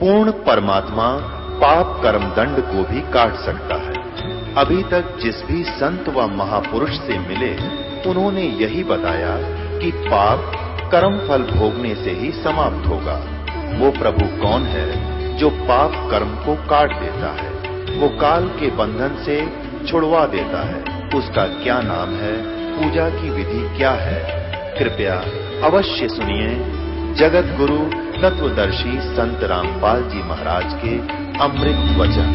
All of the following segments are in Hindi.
पूर्ण परमात्मा पाप कर्म दंड को भी काट सकता है। अभी तक जिस भी संत व महापुरुष से मिले उन्होंने यही बताया कि पाप कर्म फल भोगने से ही समाप्त होगा। वो प्रभु कौन है जो पाप कर्म को काट देता है, वो काल के बंधन से छुड़वा देता है। उसका क्या नाम है, पूजा की विधि क्या है? कृपया अवश्य सुनिए जगत गुरु तत्वदर्शी संत रामपाल जी महाराज के अमृत वचन।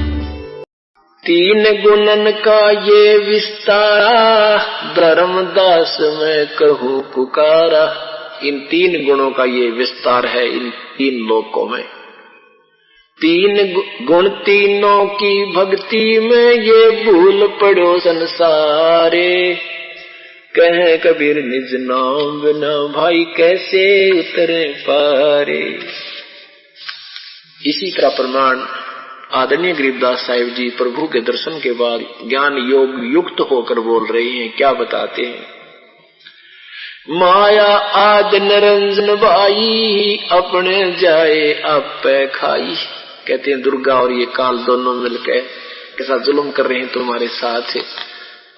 तीन गुणन का ये विस्तारा, धर्मदास मैं कहूँ पुकारा। इन तीन गुणों का ये विस्तार है इन तीन लोकों में। तीन गुण तीनों की भक्ति में ये भूल पड़ो संसारे। कहे कबीर निज नाम बिना भाई कैसे उतरे पारे। इसी का प्रमाण आदरणीय गरीबदास साहिब जी प्रभु के दर्शन के बाद ज्ञान योग युक्त होकर बोल रहे हैं। क्या बताते हैं? माया आद निरंजन भाई अपने जाए आप खाई। कहते हैं दुर्गा और ये काल दोनों मिलकर कैसा जुल्म कर रहे हैं तुम्हारे साथ।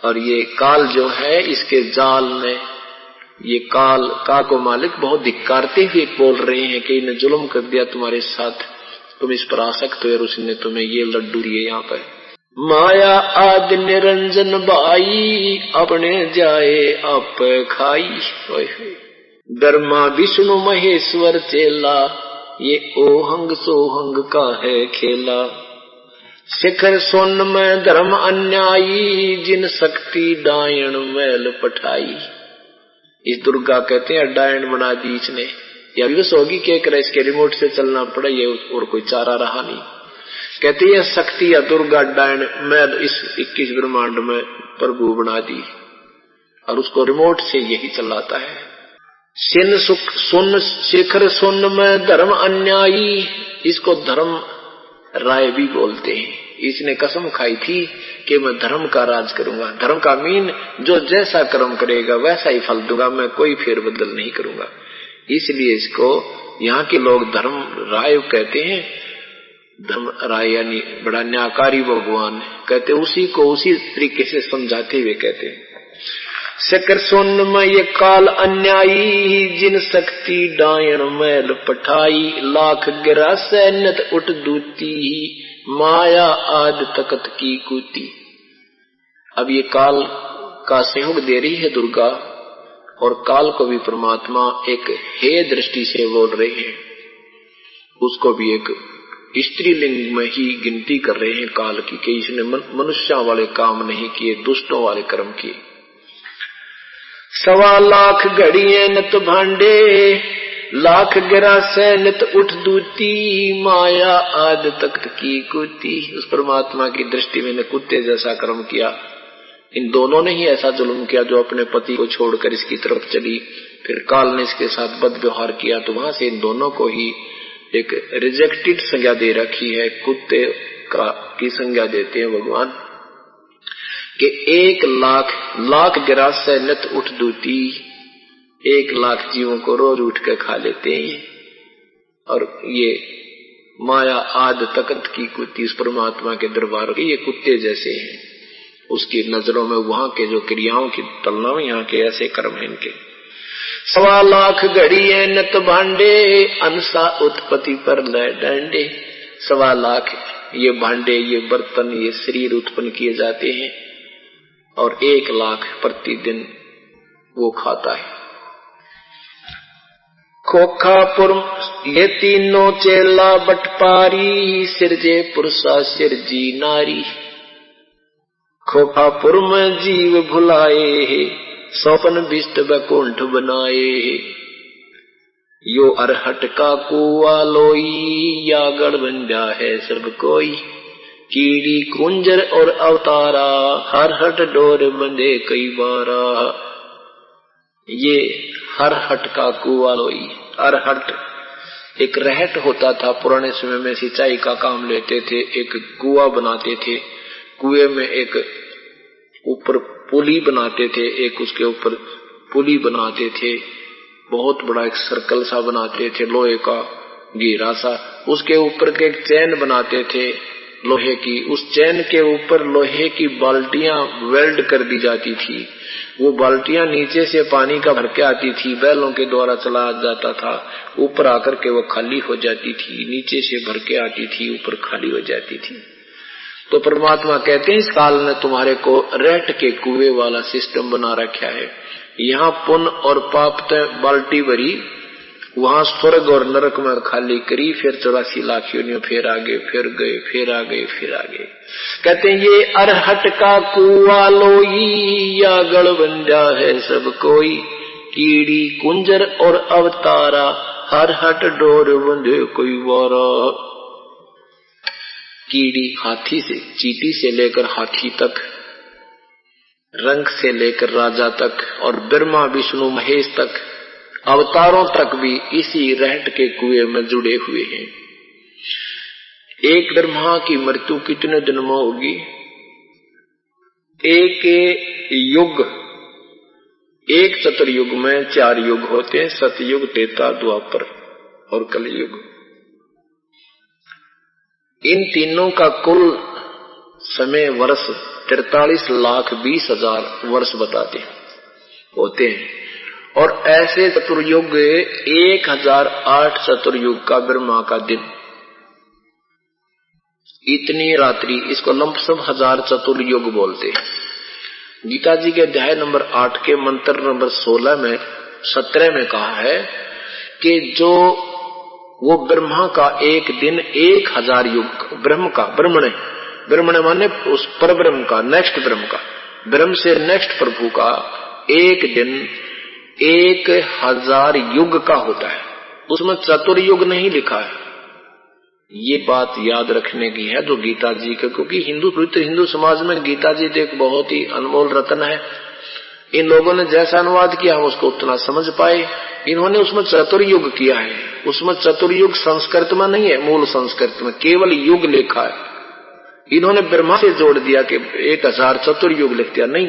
और ये काल जो है इसके जाल में ये काल को मालिक बहुत धिक्कारते हुए बोल रहे हैं कि इन्हें जुल्म कर दिया तुम्हारे साथ, तुम इस पर आसक्त हो और उसने तुम्हें ये लड्डू दिए। यहाँ पर माया आदि निरंजन बाई अपने जाए आप खाई। धर्मा विष्णु महेश्वर चेला ये ओहंग सोहंग का है खेला। शिखर सोन में धर्म अन्यायी जिन शक्ति डायन मैल पठाई। इस दुर्गा कहते हैं डायन बना दी इसने। या विवश होगी क्या करे, इसके रिमोट से चलना पड़ा, ये और कोई चारा रहा नहीं। कहते हैं शक्ति या दुर्गा डायन मैल इस 21 ब्रह्मांड में प्रभु बना दी और उसको रिमोट से यही चलाता है। सिन सुख सुन शिखर सुन में धर्म अन्यायी, इसको धर्म राय भी बोलते हैं। इसने कसम खाई थी कि मैं धर्म का राज करूंगा। धर्म का मीन जो जैसा कर्म करेगा वैसा ही फल दूंगा, मैं कोई फेरबदल नहीं करूंगा। इसलिए इसको यहाँ के लोग धर्म राय कहते हैं। धर्म राय यानी बड़ा न्यायकारी भगवान कहते, उसी को उसी तरीके से समझाते हुए कहते हैं। शकर सोन में ये काल अन्यायी जिन शक्ति डायन मैल पठाई। लाख गिरा सैन्यत उठ दूती माया आद तकत की कूती। अब ये काल का सहयोग दे रही है दुर्गा और काल को भी परमात्मा एक हे दृष्टि से बोल रहे हैं। उसको भी एक स्त्रीलिंग में ही गिनती कर रहे हैं काल की कि इसने मनुष्यों वाले काम नहीं किए, दुष्टों वाले कर्म किए। 1.25 लाख घड़िए नत भांडे लाख गिरा से नित उठ दूती माया आद तख्त की कुती। उस परमात्मा की दृष्टि में ने कुत्ते जैसा कर्म किया। इन दोनों ने ही ऐसा जुल्म किया जो अपने पति को छोड़कर इसकी तरफ चली, फिर काल ने इसके साथ बद व्यवहार किया, तो वहां से इन दोनों को ही एक रिजेक्टेड संज्ञा दे रखी है। कुत्ते की संज्ञा देते हैं भगवान कि 1 लाख गिरा से नित उठ दूती। 1 लाख जीवों को रोज उठ कर खा लेते हैं। और ये माया आद तकत की कुत्ती इस परमात्मा के दरबार के ये कुत्ते जैसे हैं। उसकी नजरों में वहां के जो क्रियाओं की तुलना में यहाँ के ऐसे कर्म है इनके। 1.25 लाख घड़िए नत भांडे अंसा उत्पत्ति पर ले डंडे। 1.25 लाख ये भांडे ये बर्तन ये शरीर उत्पन्न किए जाते हैं और 1 लाख प्रतिदिन वो खाता है। खोखापुर ये तीनों चेला बटपारी सिरजे पुरुषा सिरजी नारी। खोखापुर में जीव भुलाए सौपन बिष्ट बैकुंठ बनाए। यो अरहट का कुआ लोई या गढ़ बंजा है सब कोई। कीड़ी कुंजर और अवतारा हर हट डोर बंधे कई बारा। ये हर हट का कुआ लोई। हर हट एक रहट होता था, पुराने समय में सिंचाई का काम लेते थे, एक कुआ बनाते थे, कुएं में एक ऊपर पुली बनाते थे, एक उसके ऊपर पुली बनाते थे, बहुत बड़ा एक सर्कल सा बनाते थे लोहे का घेरा सा, उसके ऊपर के एक चैन बनाते थे लोहे की, उस चैन के ऊपर लोहे की बाल्टियां वेल्ड कर दी जाती थी। वो बाल्टियां नीचे से पानी का भर के आती थी, बैलों के द्वारा चलाया जाता था, ऊपर आकर के वो खाली हो जाती थी, नीचे से भर के आती थी, ऊपर खाली हो जाती थी। तो परमात्मा कहते हैं इस काल ने तुम्हारे को रेट के कुएं वाला सिस्टम बना रखा है। यहाँ पुण्य और पाप ते बाल्टी भरी, वहां स्वर्ग और नरक में खाली करी, फिर 84 लाख योनियों, फिर आगे, फिर गए, फिर आगे, फिर आगे। कहते हैं ये अरहट का कुआ लोई, या गड़बंजा है सब कोई, कीड़ी कुंजर और अवतारा, अरहट डोर बंधे कोई वारा। कीड़ी हाथी से, चींटी से लेकर हाथी तक, रंग से लेकर राजा तक, और ब्रह्मा विष्णु महेश तक, अवतारों तक भी इसी रहट के कुएं में जुड़े हुए हैं। एक ब्रह्मा की मृत्यु कितने दिन में होगी? एक युग, एक चतुर्युग में 4 युग होते हैं, सतयुग, त्रेता, द्वापर और कलयुग। इन तीनों का कुल समय वर्ष 43,20,000 वर्ष बताते होते हैं। और ऐसे चतुर्युग 1008 चतुर्युग का ब्रह्मा का दिन, इतनी रात्रि, इसको लंपसम 1000 चतुर्युग बोलते हैं। गीता जी के अध्याय नंबर 8 के मंत्र नंबर 17 में कहा है कि जो वो ब्रह्मा का एक दिन 1000 युग, ब्रह्मण माने उस पर ब्रह्म का, नेक्स्ट ब्रह्म का, ब्रह्म से नेक्स्ट प्रभु का एक दिन 1000 युग का होता है। उसमें चतुर्युग नहीं लिखा है। ये बात याद रखने की है जो गीता जी के, क्योंकि हिंदू समाज में गीता जी तो एक बहुत ही अनमोल रत्न है। इन लोगों ने जैसा अनुवाद किया हम उसको उतना समझ पाए। इन्होंने उसमें चतुर्युग किया है। उसमें चतुर्युग संस्कृत में नहीं है, मूल संस्कृत में केवल युग लिखा है। इन्होंने ब्रह्मा से जोड़ दिया कि 1000 चतुर्युग लिख दिया, नहीं,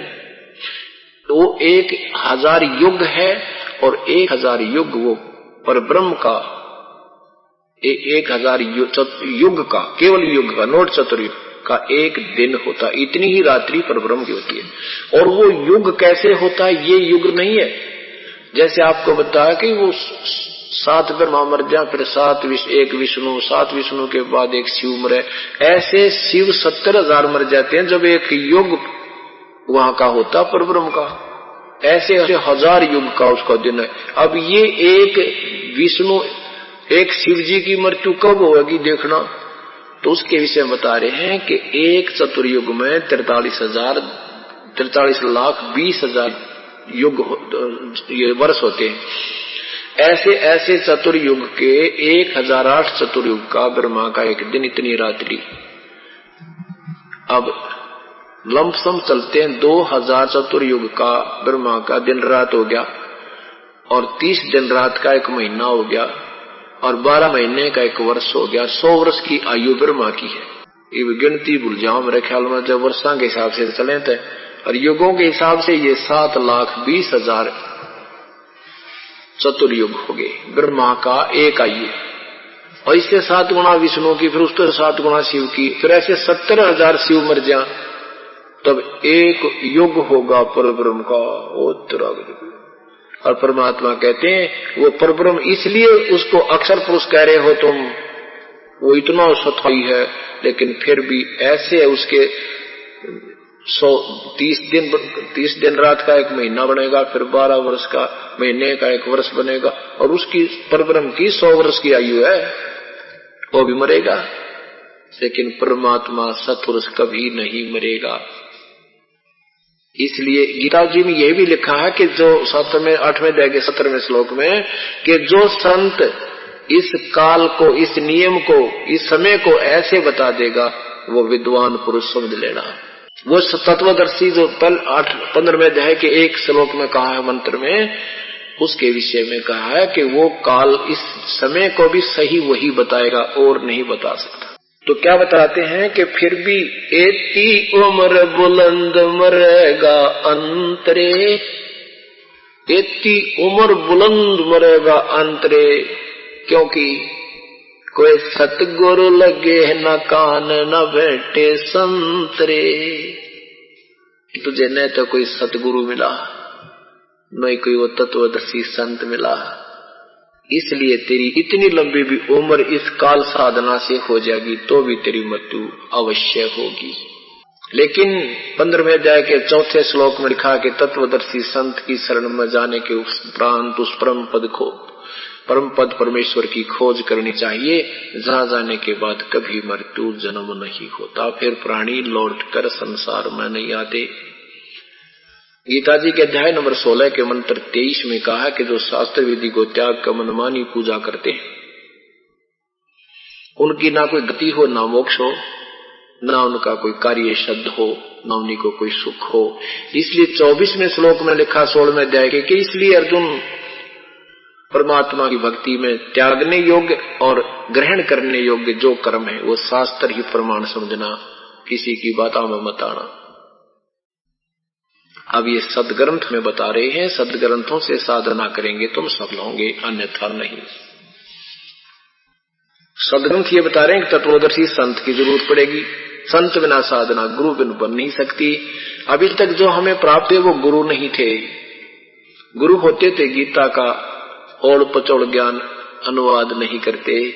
वो 1000 युग है और 1000 युग वो पर ब्रह्म का 1000 युग का, केवल युग का, नोट चतुर्युग का एक दिन होता। इतनी ही रात्रि पर ब्रह्म की होती है। और वो युग कैसे होता है? ये युग नहीं है जैसे आपको बताया कि वो 7 ब्रह्मा मर जाए, फिर 1 विष्णु, 7 विष्णु के बाद 1 शिव मरे। ऐसे शिव 70,000 मर जाते हैं जब एक युग वहां का होता पर ब्रह्म का। ऐसे 1000 युग का उसका दिन है। अब ये एक विष्णु, एक शिव जी की मृत्यु कब होगी देखना, तो उसके विषय में बता रहे हैं कि एक चतुर्युग में 43,20,000 युग ये वर्ष होते हैं। ऐसे ऐसे चतुर्युग के 1008 चतुर्युग का ब्रह्मा का एक दिन, इतनी रात्रि। अब लंपसम चलते हैं 2000 चतुर्युग का ब्रह्मा का दिन रात हो गया, और 30 दिन रात का 1 महीना हो गया, और 12 महीने का 1 वर्ष हो गया। 100 वर्ष की आयु ब्रह्मा की है। ये गिनती भूल जाओ मेरे ख्याल में, जब वर्षों के हिसाब से चले थे, और युगों के हिसाब से ये 7,20,000 चतुर्युग हो गए ब्रह्मा का एक आयु। और इससे 7 गुना विष्णु की, फिर उससे 7 गुना शिव की, फिर ऐसे 70,000 शिव मर जा, तब एक युग होगा पर ब्रह्म का। और परमात्मा कहते हैं वो परब्रह्म, इसलिए उसको अक्षर पुरुष कह रहे हो तुम, वो इतना सथाई है, लेकिन फिर भी ऐसे उसके 30 दिन रात का 1 महीना बनेगा, फिर 12 वर्ष का महीने का 1 वर्ष बनेगा, और उसकी परब्रह्म की 100 वर्ष की आयु है, वो भी मरेगा। लेकिन परमात्मा सत्पुरुष कभी नहीं मरेगा। इसलिए गीता जी में यह भी लिखा है कि जो 7वें 8वें अध्याय के 17वें श्लोक में, कि जो संत इस काल को, इस नियम को, इस समय को ऐसे बता देगा, वो विद्वान पुरुष समझ लेना। वो तत्वदर्शी जो 15वें अध्याय के 1 श्लोक में कहा है मंत्र में, उसके विषय में कहा है कि वो काल इस समय को भी सही वही बताएगा और नहीं बता सकता। तो क्या बताते हैं कि फिर भी एती उम्र बुलंद मरेगा अंतरे, एती उम्र बुलंद मरेगा अंतरे, क्योंकि कोई सतगुरु लगे न कान न बैठे संतरे। तुझे न तो कोई सतगुरु मिला न कोई वो तत्वदर्शी संत मिला, इसलिए तेरी इतनी लंबी भी उम्र इस काल साधना से हो जाएगी तो भी तेरी मृत्यु अवश्य होगी। लेकिन 15वें अध्याय के 4 श्लोक में लिखा कि तत्वदर्शी संत की शरण में जाने के उपरांत उस परम पद परमेश्वर की खोज करनी चाहिए, जहां जाने के बाद कभी मृत्यु जन्म नहीं होता, फिर प्राणी लौटकर संसार में नहीं आते। गीता जी के अध्याय नंबर 16 के मंत्र 23 में कहा कि जो शास्त्र विधि को त्याग कर मनमानी पूजा करते हैं उनकी ना कोई गति हो ना मोक्ष हो, ना उनका कोई कार्य सिद्ध हो, ना उन्हीं को कोई सुख हो। इसलिए 24वें श्लोक में लिखा 16वें अध्याय के कि इसलिए अर्जुन परमात्मा की भक्ति में त्यागने योग्य और ग्रहण करने योग्य जो कर्म है वो शास्त्र ही प्रमाण समझना, किसी की बातों में मत आना। अब ये सदग्रंथ में बता रहे हैं, सदग्रंथों से साधना करेंगे तुम सफल होंगे, अन्यथा नहीं। सदग्रंथ ये बता रहे हैं कि तत्वदर्शी संत की जरूरत पड़ेगी, संत बिना साधना गुरु बिन बन नहीं सकती। अभी तक जो हमें प्राप्त है वो गुरु नहीं थे, गुरु होते थे गीता का ओड़ पचोड़ ज्ञान अनुवाद नहीं करते,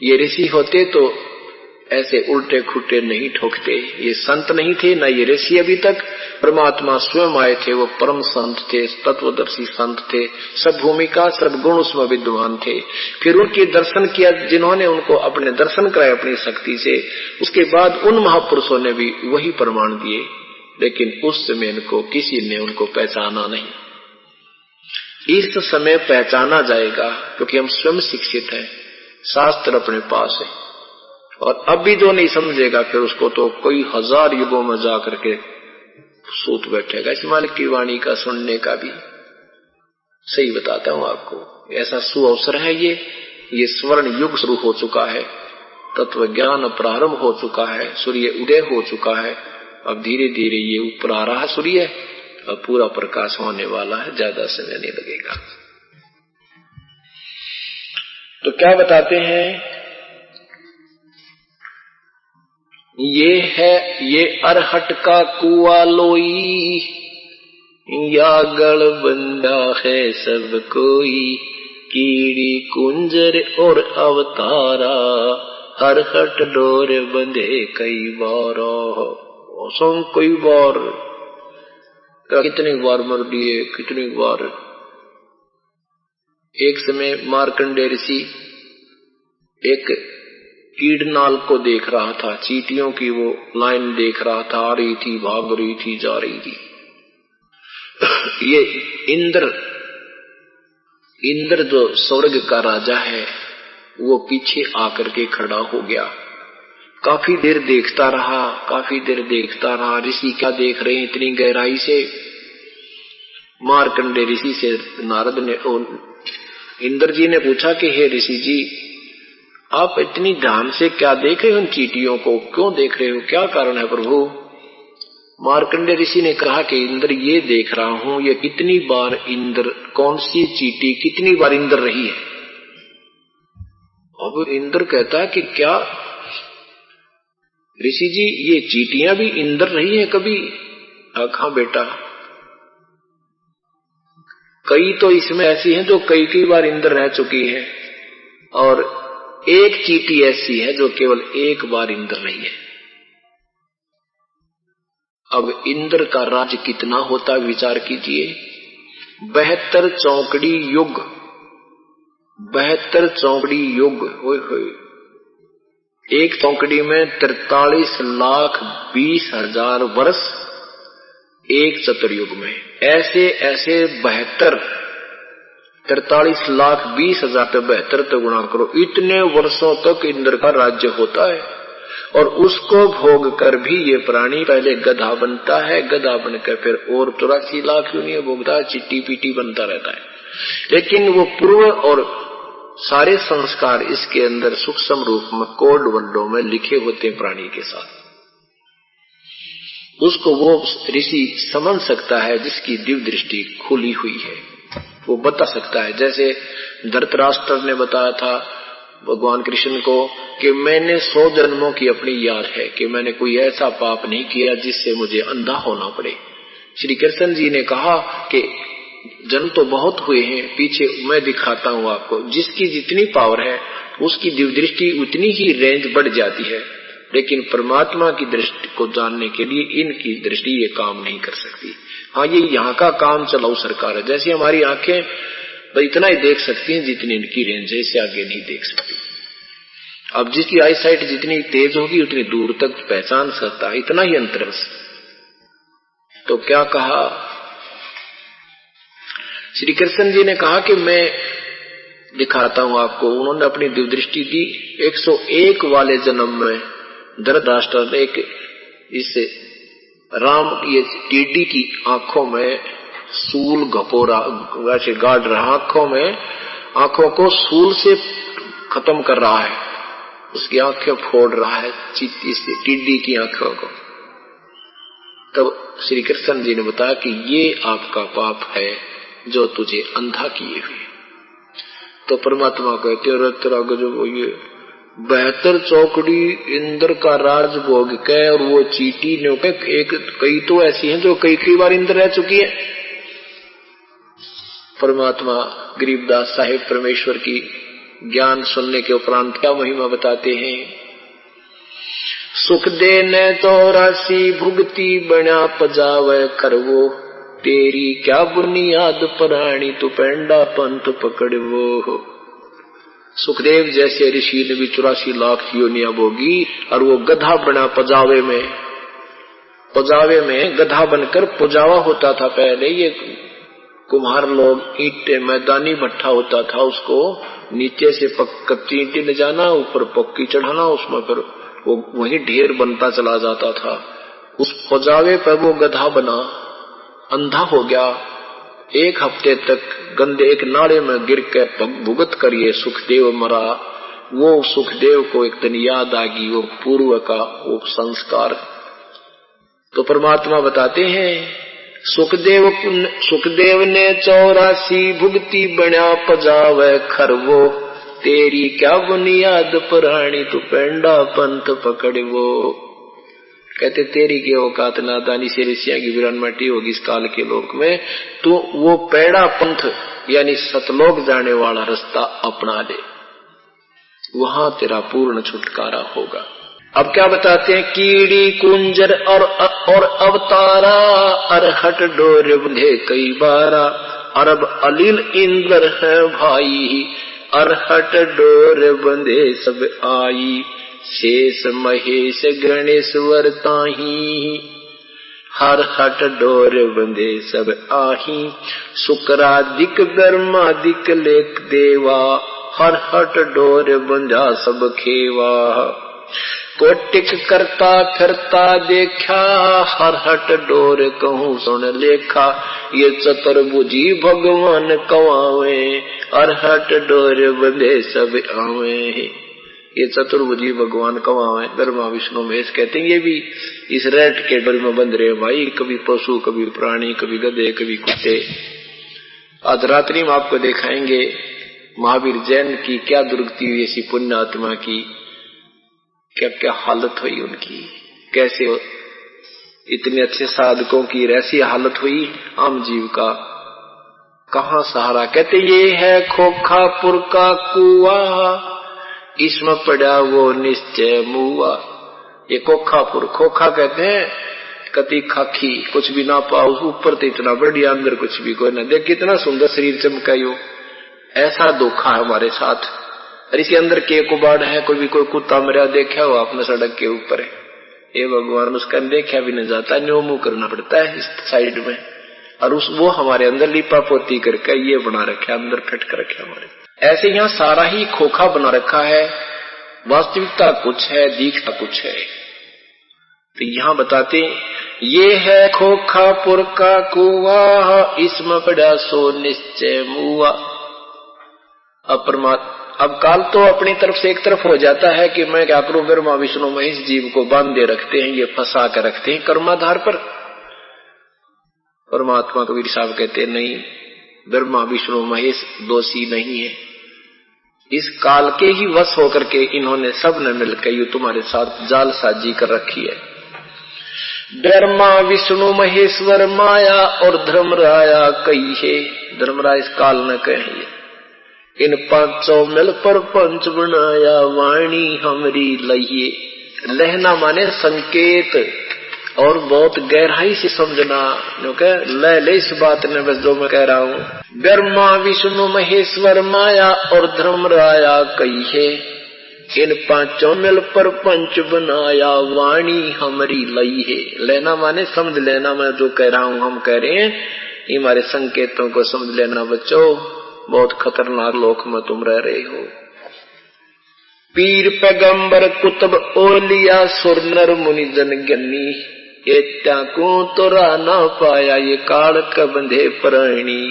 ये ऋषि होते तो ऐसे उल्टे खुट्टे नहीं ठोकते। ये संत नहीं थे ना ये ऋषि, अभी तक परमात्मा स्वयं आए थे, वो परम संत थे, तत्वदर्शी संत थे, सब भूमिका सब गुण उसमें विद्वान थे। फिर उनके दर्शन किया जिन्होंने उनको अपने दर्शन कराए अपनी शक्ति से, उसके बाद उन महापुरुषों ने भी वही प्रमाण दिए, लेकिन उस समय इनको किसी ने उनको पहचाना नहीं। इस समय पहचाना जाएगा क्योंकि हम स्वयं शिक्षित हैं, शास्त्र अपने पास है, और अब भी जो नहीं समझेगा फिर उसको तो कोई 1000 युगों में जा करके सूत बैठेगा। इस मालिक की वाणी का सुनने का भी सही बताता हूं आपको, ऐसा सुअवसर है। ये स्वर्ण युग शुरू हो चुका है, तत्व ज्ञान प्रारंभ हो चुका है, सूर्य उदय हो चुका है, अब धीरे धीरे ये ऊपर आ रहा सूर्य, अब पूरा प्रकाश होने वाला है, ज्यादा समय नहीं लगेगा। तो क्या बताते हैं, ये अरहट का कुआ लोई, या गल बंदा है सब कोई, कीड़ी कुंजर और अवतारा, अरहट डोर बंधे कई बार, कई बार, कितनी बार मर दिए, कितनी बार। एक समय मार्कंडेय ऋषि एक कीड़नाल को देख रहा था, चींटियों की वो लाइन देख रहा था, आ रही थी, भाग रही थी, जा रही थी। ये इंद्र जो स्वर्ग का राजा है वो पीछे आकर के खड़ा हो गया, काफी देर देखता रहा। ऋषि क्या देख रहे हैं इतनी गहराई से। मार्कंडेय ऋषि से नारद ने इंद्र जी ने पूछा कि हे ऋषि जी, आप इतनी ध्यान से क्या देख रहे हो, उन चींटियों को क्यों देख रहे हो, क्या कारण है प्रभु। मार्कंडेय ऋषि ने कहा कि इंद्र ये देख रहा हूं, ये कितनी बार इंद्र, कौन सी चींटी कितनी बार इंद्र रही है। अब इंद्र कहता है कि क्या ऋषि जी ये चींटियां भी इंद्र रही हैं कभी। हाँ बेटा, कई तो इसमें ऐसी हैं जो कई बार इंद्र रह चुकी है, और एक चींटी ऐसी है जो केवल एक बार इंद्र रही है। अब इंद्र का राज्य कितना होता विचार कीजिए। 72 चौकड़ी युग, 72 चौकड़ी युग, एक चौकड़ी में 43,20,000 वर्ष, एक चतुर्युग में ऐसे 72 43,20,000 पे 72 तो गुणा करो, इतने वर्षों तक इंद्र का राज्य होता है। और उसको भोग कर भी ये प्राणी पहले गधा बनता है, गधा बनकर फिर और 84 लाख यूनियन भोगता है, चिट्टी पीटी बनता रहता है। लेकिन वो पूर्व और सारे संस्कार इसके अंदर सूक्ष्म रूप में कोड वर्डों में लिखे होते हैं प्राणी के साथ। उसको वो ऋषि समझ सकता है जिसकी दिव्य दृष्टि खुली हुई है, वो बता सकता है। जैसे धृतराष्ट्र ने बताया था भगवान कृष्ण को कि मैंने 100 जन्मों की अपनी याद है कि मैंने कोई ऐसा पाप नहीं किया जिससे मुझे अंधा होना पड़े। श्री कृष्ण जी ने कहा कि जन्म तो बहुत हुए हैं, पीछे मैं दिखाता हूं आपको। जिसकी जितनी पावर है उसकी दिव्य दृष्टि उतनी ही रेंज बढ़ जाती है, लेकिन परमात्मा की दृष्टि को जानने के लिए इनकी दृष्टि ये काम नहीं कर सकती। हाँ, ये यहाँ का काम चलाऊ सरकार है। जैसे हमारी आंखें तो इतना ही देख सकती हैं जितनी इनकी रेंज है, इससे आगे नहीं देख सकती। अब जिसकी आई साइट जितनी तेज होगी उतनी दूर तक पहचान सकता है, इतना ही अंतर। तो क्या कहा श्री कृष्ण जी ने कहा कि मैं दिखाता हूं आपको। उन्होंने अपनी दिव्य दृष्टि दी। 101 वाले जन्म में धृतराष्ट्र ने एक इस राम ये टीडी की आंखों में सूल घपोरा वैसे गाड़ रहा, आंखों को सूल से खत्म कर रहा है, उसकी आंखें फोड़ रहा है टिड्डी की आंखों को। तब श्री कृष्ण जी ने बताया कि ये आपका पाप है जो तुझे अंधा किए हुए। तो परमात्मा कहते हैं तेरा गजब, ये 72 चौकड़ी इंद्र का राज भोग के और वो चीटी ने एक कई तो ऐसी हैं जो कई बार इंद्र रह चुकी है। परमात्मा गरीबदास साहिब परमेश्वर की ज्ञान सुनने के उपरांत क्या महिमा बताते हैं। सुख देने 84 भुगती बना पजावे करवो, तेरी क्या बुनियाद प्राणी तू पेंडा पंथ पकड़वो। सुखदेव जैसे ऋषि ने भी 84 लाख योनियां भोगी और वो गधा बना पजावे में गधा बनकर पुजावा होता था। पहले ये कुम्हार लोग ईंटें मैदानी भट्ठा होता था, उसको नीचे से कच्ची ईंटें ले जाना, ऊपर पक्की चढ़ाना, उसमें फिर वो वही ढेर बनता चला जाता था। उस पुजावे पर वो गधा बना, अंधा हो गया। 1 हफ्ते तक गंदे एक नाले में गिर के भुगत कर ये सुखदेव मरा। वो सुखदेव को एक दिन याद आ गई वो पूर्व का वो संस्कार। तो परमात्मा बताते हैं सुखदेव ने 84 भुगती बना पजावे खरवो, तेरी क्या बुनियाद प्राणी तू पेंडा पंथ पकड़वो। कहते तेरी की औकात नादानी से ऋषिया की वीरान मटी होगी इस काल के लोक में, तो वो पेड़ा पंथ यानी सतलोक जाने वाला रास्ता अपना ले, वहां तेरा पूर्ण छुटकारा होगा। अब क्या बताते हैं, कीड़ी कुंजर और अवतारा अरहट डोर बंधे कई बारा, अरब अलील इंद्र है भाई, अरहट डोर बंधे सब आई, शेष महेश गणेश्वर ताही, हर हट डोर बंधे सब आही, शुक्रादिक ब्रह्मादिक लेख देवा, हर हट डोर बंधा सब खेवा, कोटिक करता फिरता देखा, हर हट डोर कहूँ सुन लेखा, ये चतुर्भुजी भगवान कवावे, हर हट डोर बंधे सब आवे। ये चतुर्भुजी भगवान कवावे ब्रह्मा विष्णु महेश कहते हैं। ये भी इस रेट के डोर में बंध रहे भाई, कभी पशु कभी प्राणी कभी गधे कभी कुत्ते। आज रात्रि में आपको दिखाएंगे महावीर जैन की क्या दुर्गति हुई, ऐसी पुण्य आत्मा की क्या क्या हालत हुई उनकी, कैसे इतने अच्छे साधकों की ऐसी हालत हुई, आम जीव का कहाँ सहारा। कहते ये है खोखापुर का कुआ, इसमें पड़ा वो निश्चय मुआ। ये खोखापुर, खोखा कहते हैं कति खाखी, कुछ भी ना पाओ, ऊपर तो इतना बढ़िया अंदर कुछ भी कोई ना देख, कितना सुंदर शरीर चमकायो। ऐसा धोखा है हमारे साथ। और इसके अंदर के कुबाड़ है, कोई कुत्ता मरा देखा हो आपने सड़क के ऊपर है, ये भगवान उसका देखा भी नहीं जाता, न्यो मुंह करना पड़ता है इस साइड में, और वो हमारे अंदर लिपा पोती करके ये बना रखा, अंदर फिट कर रखा हमारे। ऐसे यहाँ सारा ही खोखा बना रखा है, वास्तविकता कुछ है, दिखता कुछ है। तो यहाँ बताते ये है खोखापुर का कुआ, इसमें पड़ा सो निश्चय मुआ। अब काल तो अपनी तरफ से एक तरफ हो जाता है कि मैं क्या करूं, ब्रह्मा विष्णु महेश जीव को बांधे रखते हैं, ये फंसा कर रखते हैं कर्माधार पर। परमात्मा कबीर साहब कहते नहीं, ब्रह्मा विष्णु महेश दोषी नहीं है, इस काल के ही वश होकर के इन्होंने सब ने मिलकर ये तुम्हारे साथ जालसाजी कर रखी है। ब्रह्मा विष्णु महेश्वर माया और धर्मराया कहिए, धर्मराय इस काल न कहिए, इन पांचों मिल पर पंच बनाया वाणी हमरी लहिए। लहना माने संकेत और बहुत गहराई से समझना, जो कह ले इस बात ने बस जो मैं कह रहा हूँ। ब्रह्मा विष्णु महेश्वर माया और धर्मराया कहिए, इन पांचों मिल पर पंच बनाया वाणी हमारी लई है। लेना माने समझ लेना, मैं जो कह रहा हूँ हम कह रहे हैं, ये हमारे संकेतों को समझ लेना बच्चों, बहुत खतरनाक लोक में तुम रह रहे हो। पीर पैगंबर कुतुब ओलिया सुर नर मुनि जन ज्ञानी, ये त्याको तोरा ना पाया ये काल का बंधे प्राणी।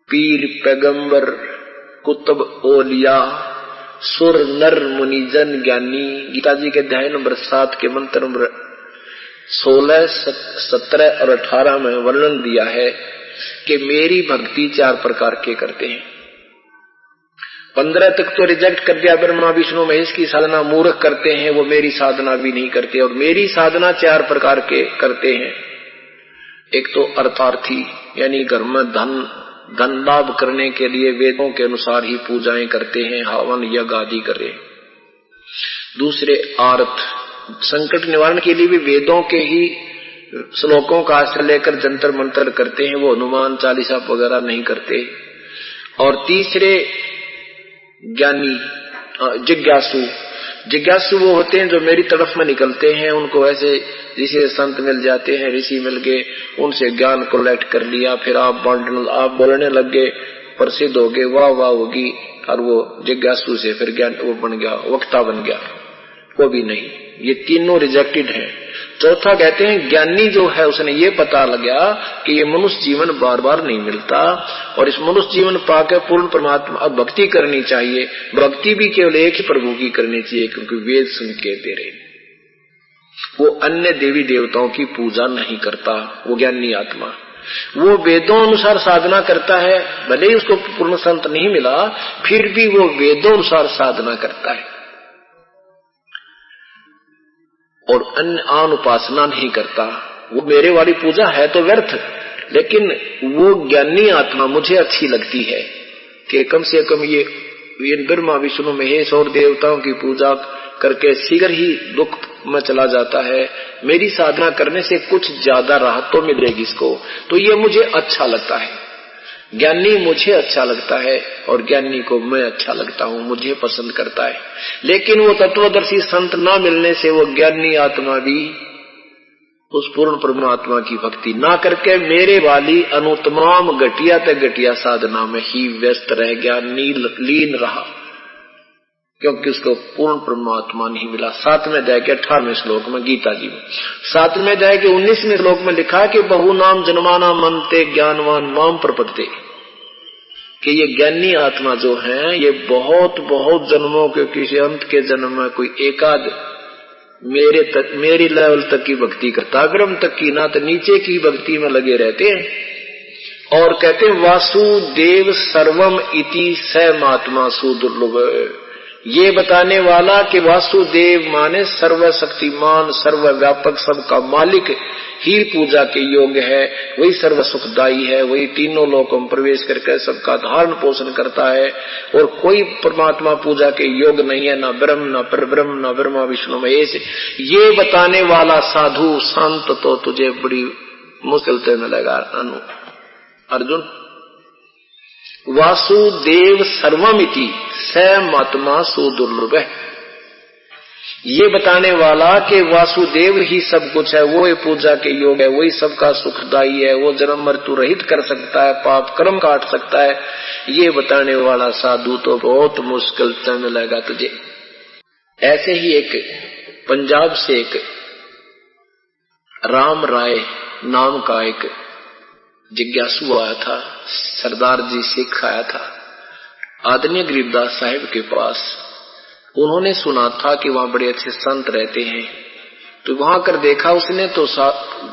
पीर पैगंबर कुतुब ओलिया सुर नर मुनि जन ज्ञानी। गीता जी के अध्याय नंबर 7 के मंत्र नंबर 16, 17 और 18 में वर्णन दिया है कि मेरी भक्ति 4 प्रकार के करते हैं। 15 तक तो रिजेक्ट कर दिया, ब्रह्मा विष्णु महेश की साधना मूर्ख करते हैं, वो मेरी साधना भी नहीं करते। और मेरी साधना 4 प्रकार के करते हैं। एक तो अर्थार्थी, यानी घर में धन लाभ करने के लिए वेदों के अनुसार ही पूजाएं करते हैं, हवन यज्ञ आदि करे। दूसरे आर्थ, संकट निवारण के लिए भी वेदों के ही श्लोकों का आश्रय लेकर जंतर मंतर करते हैं, वो हनुमान चालीसा वगैरह नहीं करते। और तीसरे ज्ञानी जिज्ञासु वो होते हैं जो मेरी तरफ में निकलते हैं, उनको ऐसे जिसे संत मिल जाते हैं, ऋषि मिल गए, उनसे ज्ञान कलेक्ट कर लिया, फिर आप बोलने लग गए, प्रसिद्ध हो गए, वाह वाह होगी, और वो जिज्ञासु से फिर ज्ञान वो बन गया, वक्ता बन गया, वो भी नहीं। ये तीनों रिजेक्टेड हैं। चौथा कहते हैं ज्ञानी जो है उसने ये पता लगा कि ये मनुष्य जीवन बार बार नहीं मिलता, और इस मनुष्य जीवन पाकर पूर्ण परमात्मा भक्ति करनी चाहिए। भक्ति भी केवल एक ही प्रभु की करनी चाहिए, क्योंकि वेद सुन के दे रहे, वो अन्य देवी देवताओं की पूजा नहीं करता। वो ज्ञानी आत्मा वो वेदों अनुसार साधना करता है, भले ही उसको पूर्ण संत नहीं मिला, फिर भी वो वेदों अनुसार साधना करता है और अन्य आन उपासना नहीं करता। वो मेरे वाली पूजा है तो व्यर्थ, लेकिन वो ज्ञानी आत्मा मुझे अच्छी लगती है कि कम से कम ये ब्रह्मा विष्णु महेश और देवताओं की पूजा करके शीघ्र ही दुख में चला जाता है, मेरी साधना करने से कुछ ज्यादा राहत तो मिलेगी इसको, तो ये मुझे अच्छा लगता है। ज्ञानी मुझे अच्छा लगता है और ज्ञानी को मैं अच्छा लगता हूँ, मुझे पसंद करता है। लेकिन वो तत्वदर्शी संत ना मिलने से वो ज्ञानी आत्मा भी उस पूर्ण परमात्मा की भक्ति ना करके मेरे वाली अनुतमाम घटिया तक घटिया साधना में ही व्यस्त रह गया, लीन रहा, क्योंकि उसको पूर्ण परमात्मा नहीं मिला। 7वें अध्याय के 18वें श्लोक में गीता जी में 7वें अध्याय के 19वें श्लोक में लिखा कि बहु नाम जन्माना मनते ज्ञानवान माम प्रपद्ये, कि ये ज्ञानी आत्मा जो है ये बहुत बहुत जन्मों के किसी अंत के जन्म में कोई एकाध मेरी लेवल तक की भक्ति करता, अग्रम तक की ना तो नीचे की भक्ति में लगे रहते हैं। और कहते हैं वासुदेव सर्वम इति स महात्मा सुदुर्लभ, ये बताने वाला कि वासुदेव माने सर्वशक्तिमान सर्वव्यापक सबका मालिक ही पूजा के योग्य है, वही सर्व सुखदायी है, वही तीनों लोकों में प्रवेश करके सबका धारण पोषण करता है, और कोई परमात्मा पूजा के योग्य नहीं है, ना ब्रह्म ना परब्रह्म ना ब्रह्मा विष्णु महेश। ये बताने वाला साधु संत तो तुझे बड़ी मुश्किल से मिलेगा अर्जुन। वासुदेव सर्वमिति स महात्मा सुदुर्लभ, ये बताने वाला कि वासुदेव ही सब कुछ है, वो ये पूजा के योग है, वही सबका सुखदायी है, वो जन्म मृत्यु रहित कर सकता है, पाप कर्म काट सकता है, ये बताने वाला साधु तो बहुत मुश्किल से मिलेगा तुझे। ऐसे ही एक पंजाब से एक राम राय नाम का एक जिज्ञासु आया था, सरदार जी सिख आया था आदरणीय गरीबदास साहिब के पास। उन्होंने सुना था कि वहां बड़े अच्छे संत रहते हैं, तो वहां कर देखा उसने तो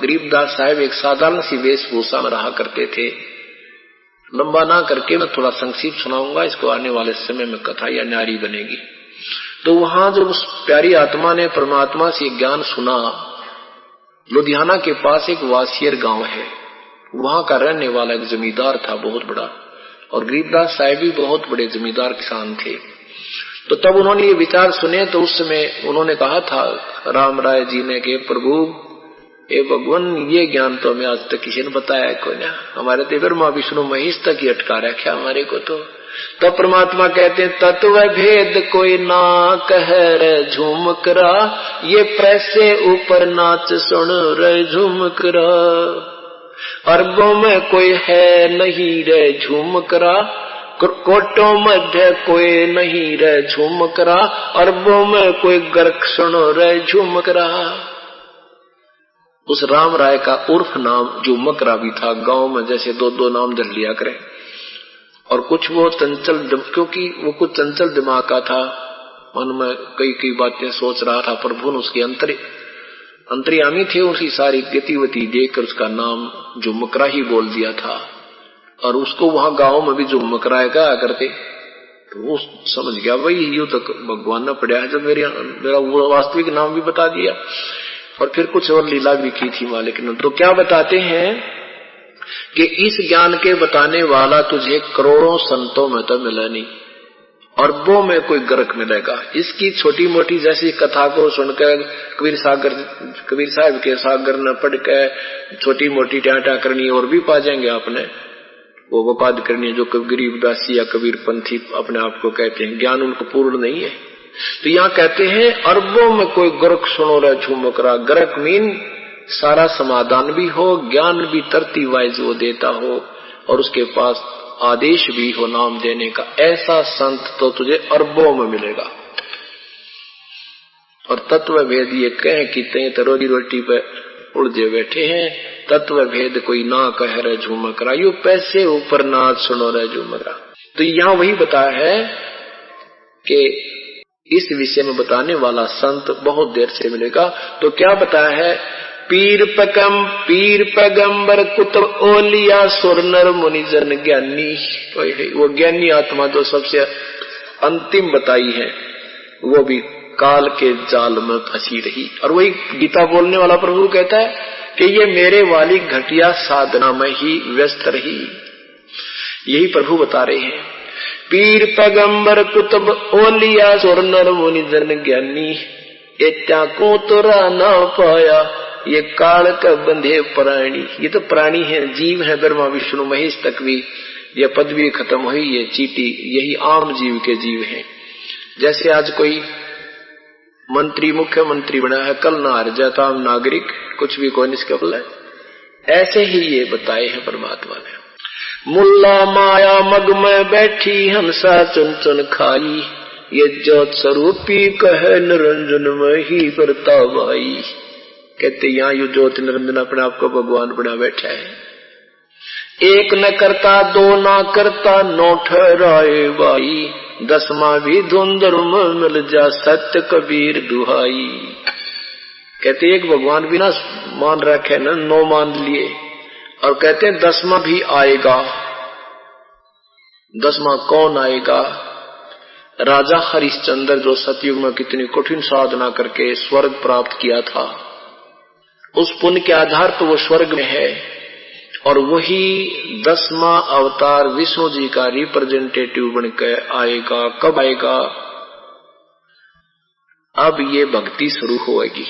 गरीबदास साहिब एक साधारण सी वेशभूषा में रहा करते थे। लंबा ना करके मैं थोड़ा संक्षिप्त सुनाऊंगा, इसको आने वाले समय में कथा या न्यारी बनेगी। तो वहां जब उस प्यारी आत्मा ने परमात्मा से ज्ञान सुना, लुधियाना के पास एक वासियर गांव है, वहां का रहने वाला एक जमींदार था बहुत बड़ा, और गरीबदास साहब भी बहुत बड़े जमींदार किसान थे। तो तब उन्होंने ये विचार सुने, तो उस समय उन्होंने कहा था राम राय जी ने कि प्रभु ए भगवान, ये ज्ञान तो हमें आज तक किसी ने बताया कोई ना, हमारे तो ब्रह्मा विष्णु महेश तक ही अटका रखा हमारे को। तो तब परमात्मा कहते हैं तत्व भेद कोई ना कह रे झूम करा, ये पैसे ऊपर नाच सुन रे झूम करा, अरबों में कोई है नहीं रे झूम करा, कोटों मध्य कोई नहीं रे झूम करा, अरबों में कोई गर्क सुनो रे झूम करा। उस राम राय का उर्फ नाम झूमकरा भी था। गांव में जैसे दो दो नाम धर लिया करे, और कुछ वो चंचल, क्योंकि वो कुछ चंचल दिमाग का था, मन में कई कई बातें सोच रहा था। प्रभु ने उसकी अंतर्यामी थे, उसकी सारी गतिविधि देखकर उसका नाम झुमकरा ही बोल दिया था, और उसको वहां गांव में भी झुमकरा कहा करते। तो वो समझ गया भाई यूं तक भगवान ने पढ़ा है, जब मेरा वो वास्तविक नाम भी बता दिया, और फिर कुछ और लीला भी की थी मालिक ने। तो क्या बताते हैं कि इस ज्ञान के बताने वाला तुझे करोड़ों संतों में तो मिला नहीं, अरबों में कोई गर्क मिलेगा। इसकी छोटी मोटी जैसी कथा को सुनकर कबीर साहब के सागर न पढ़ कर छोटी मोटी टाटा करनी और भी पा जाएंगे आपने, वो वपाद करनी है जो गरीबदासी या कबीर पंथी अपने आप को कहते हैं, ज्ञान उनको पूर्ण नहीं है। तो यहाँ कहते हैं अरबों में कोई गर्क सुनो रे झुमकरा। गर्क मीन सारा समाधान भी हो, ज्ञान भी तरतीब वाइज वो देता हो, और उसके पास आदेश भी हो नाम देने का, ऐसा संत तो तुझे अरबों में मिलेगा। और तत्व भेद ये कहें कि ते तो रोजी रोटी पे उलझे बैठे हैं, तत्व भेद कोई ना कह रहे झूमकरा, यू पैसे ऊपर नाच सुनो रहे झूमकरा। तो यहाँ वही बताया है कि इस विषय में बताने वाला संत बहुत देर से मिलेगा। तो क्या बताया है, पीर पैगंबर कुतुब ओलिया सुर नर मुनि जन ज्ञानी। वो ज्ञानी आत्मा जो सबसे अंतिम बताई है, वो भी काल के जाल में फंसी रही। और वही गीता बोलने वाला प्रभु कहता है कि ये मेरे वाली घटिया साधना में ही व्यस्त रही। यही प्रभु बता रहे हैं, पीर पैगंबर कुतुब ओलिया सुर नर मुनि जन ज्ञानी, इत्या को तुरा ना पाया, ये काल का बंधे प्राणी। ये तो प्राणी है, जीव है, ब्रह्मा विष्णु महेश तक भी ये पदवी खत्म हुई, ये चीटी, यही आम जीव के जीव हैं। जैसे आज कोई मंत्री मुख्यमंत्री बना है, कल ना हार जाता आम नागरिक, कुछ भी कोई निष्कपल है, ऐसे ही ये बताए हैं परमात्मा ने। मुल्ला माया मग में बैठी हंसा चुन चुन खाई, ये ज्योत स्वरूपी कहे निरंजन में ही करता भाई। कहते यहाँ यू ज्योति निरंजन अपने आप को भगवान बना बैठा है। एक न करता दो ना करता नौ ठहराए बाई, दसवां भी धुंधर में मिल जा सत्य कबीर दुहाई। कहते एक भगवान भी ना मान रखे न, नौ मान लिए, और कहते हैं 10वां भी आएगा। 10वां कौन आएगा? राजा हरिश्चंद्र जो सतयुग में कितनी कठिन साधना करके स्वर्ग प्राप्त किया था, उस पुण्य के आधार पर वो स्वर्ग में है, और वही 10वां अवतार विष्णु जी का रिप्रेजेंटेटिव बनकर आएगा। कब आएगा? अब ये भक्ति शुरू होगी,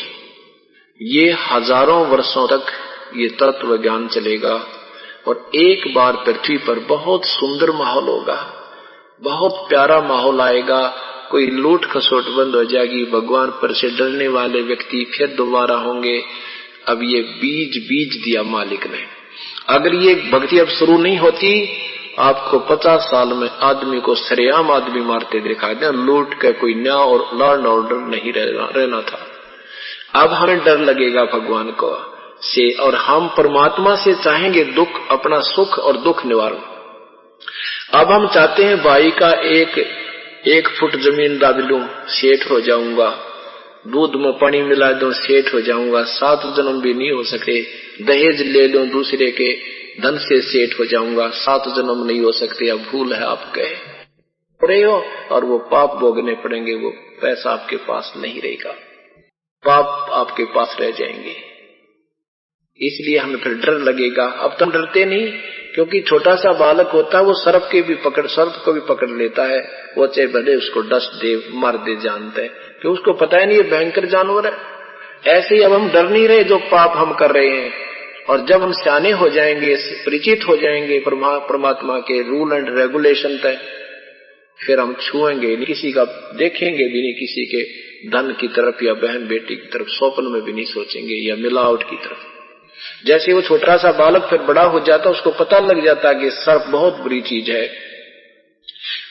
ये हजारों वर्षों तक ये तत्व ज्ञान चलेगा, और एक बार पृथ्वी पर बहुत सुंदर माहौल होगा, बहुत प्यारा माहौल आएगा। कोई लूट खसोट बंद हो जाएगी, भगवान पर से डरने वाले व्यक्ति फिर दोबारा होंगे। अब ये बीज दिया मालिक ने। अगर ये भक्ति अब शुरू नहीं होती, आपको 50 साल में आदमी को सरेआम आदमी मारते देखा गया, लूट का कोई न्याय और लॉ एंड ऑर्डर नहीं रहना था। अब हमें डर लगेगा भगवान को से, और हम परमात्मा से चाहेंगे दुख, अपना सुख और दुख निवारण। अब हम चाहते हैं भाई का एक फुट जमीन दाब लूं, सेठ हो जाऊंगा, दूध में पानी मिला दूं, सेठ हो जाऊंगा, 7 जन्म भी नहीं हो सके, दहेज ले लूं दूसरे के, धन से सेठ हो जाऊंगा, 7 जन्म नहीं हो सकते, अब भूल है आप कहे रहे हो, और वो पाप भोगने पड़ेंगे, वो पैसा आपके पास नहीं रहेगा, पाप आपके पास रह जाएंगे। इसलिए हमें फिर डर लगेगा। अब तुम डरते नहीं, क्योंकि छोटा सा बालक होता है वो सर्प को भी पकड़ लेता है, वो चाहे भले उसको डस दे मार दे जानता है, कि उसको पता है नहीं ये भयंकर जानवर है। ऐसे ही अब हम डर नहीं रहे जो पाप हम कर रहे हैं, और जब हम सियाने हो जाएंगे, परिचित हो जाएंगे परमात्मा के रूल एंड रेगुलेशन तय, फिर हम छुएंगे नहीं किसी का, देखेंगे भी नहीं किसी के धन की तरफ या बहन बेटी की तरफ, स्वप्न में भी नहीं सोचेंगे, या मिलावट की तरफ। जैसे वो छोटा सा बालक फिर बड़ा हो जाता, उसको पता लग जाता कि सर्प बहुत बुरी चीज है,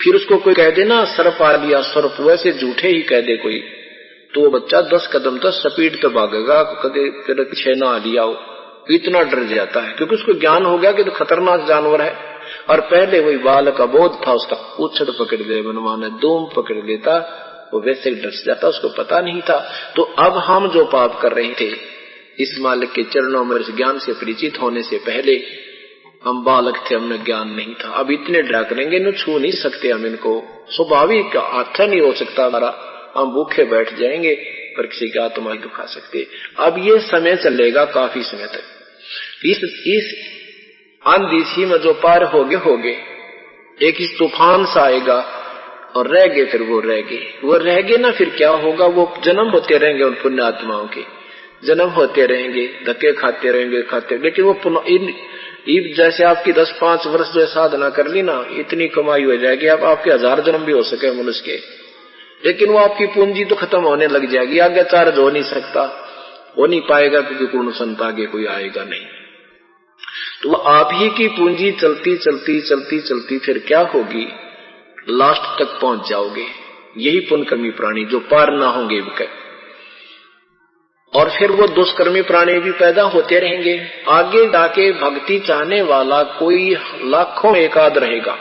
फिर उसको कोई कह दे ना सर्प आ लिया सर्प, वैसे झूठे ही कह दे कोई, तो वो बच्चा 10 कदम तक स्पीड तो भागेगा, कदे फिर पीछे ना आ लिया हो, इतना डर जाता है, क्योंकि उसको ज्ञान हो गया कि तो खतरनाक जानवर है। और पहले वही बालक अबोध था, उसका उछड़ पकड़ दे, मनमाना दूम पकड़ लेता, वो वैसे डर जाता, उसको पता नहीं था। तो अब हम जो पाप कर रहे थे, इस मालिक के चरणों में इस ज्ञान से परिचित होने से पहले हम बालक थे, हमने ज्ञान नहीं था। अब इतने डरा करेंगे, न छू नहीं सकते हम इनको, स्वाभाविक हाथ नहीं हो सकता हमारा, हम भूखे बैठ जाएंगे, पर किसी की आत्मा ही दुखा सकते। अब ये समय चलेगा काफी समय तक। इस आंधी सी में जो पार होगे, एक इस तूफान सा आएगा और रह गए, फिर वो रह गए ना, फिर क्या होगा, वो जन्म होते रहेंगे, उन पुण्य आत्माओं के जन्म होते रहेंगे, धक्के खाते रहेंगे, लेकिन वो पुनः जैसे आपकी 10-5 वर्ष जो साधना कर ली ना, इतनी कमाई हो जाएगी, अब आपके 1000 जन्म भी हो सके मनुष्य के, लेकिन वो आपकी पूंजी तो खत्म होने लग जाएगी, आगे चार्ज हो नहीं सकता, हो नहीं पाएगा, क्योंकि पूर्ण संत आगे कोई आएगा नहीं। तो आप ही की पूंजी चलती फिर क्या होगी, लास्ट तक पहुंच जाओगे। यही पुण्यकर्मी प्राणी जो पार ना होंगे विकट, और फिर वो दुष्कर्मी प्राणी भी पैदा होते रहेंगे। आगे जाके भक्ति चाहने वाला कोई लाखों में एक आध रहेगा,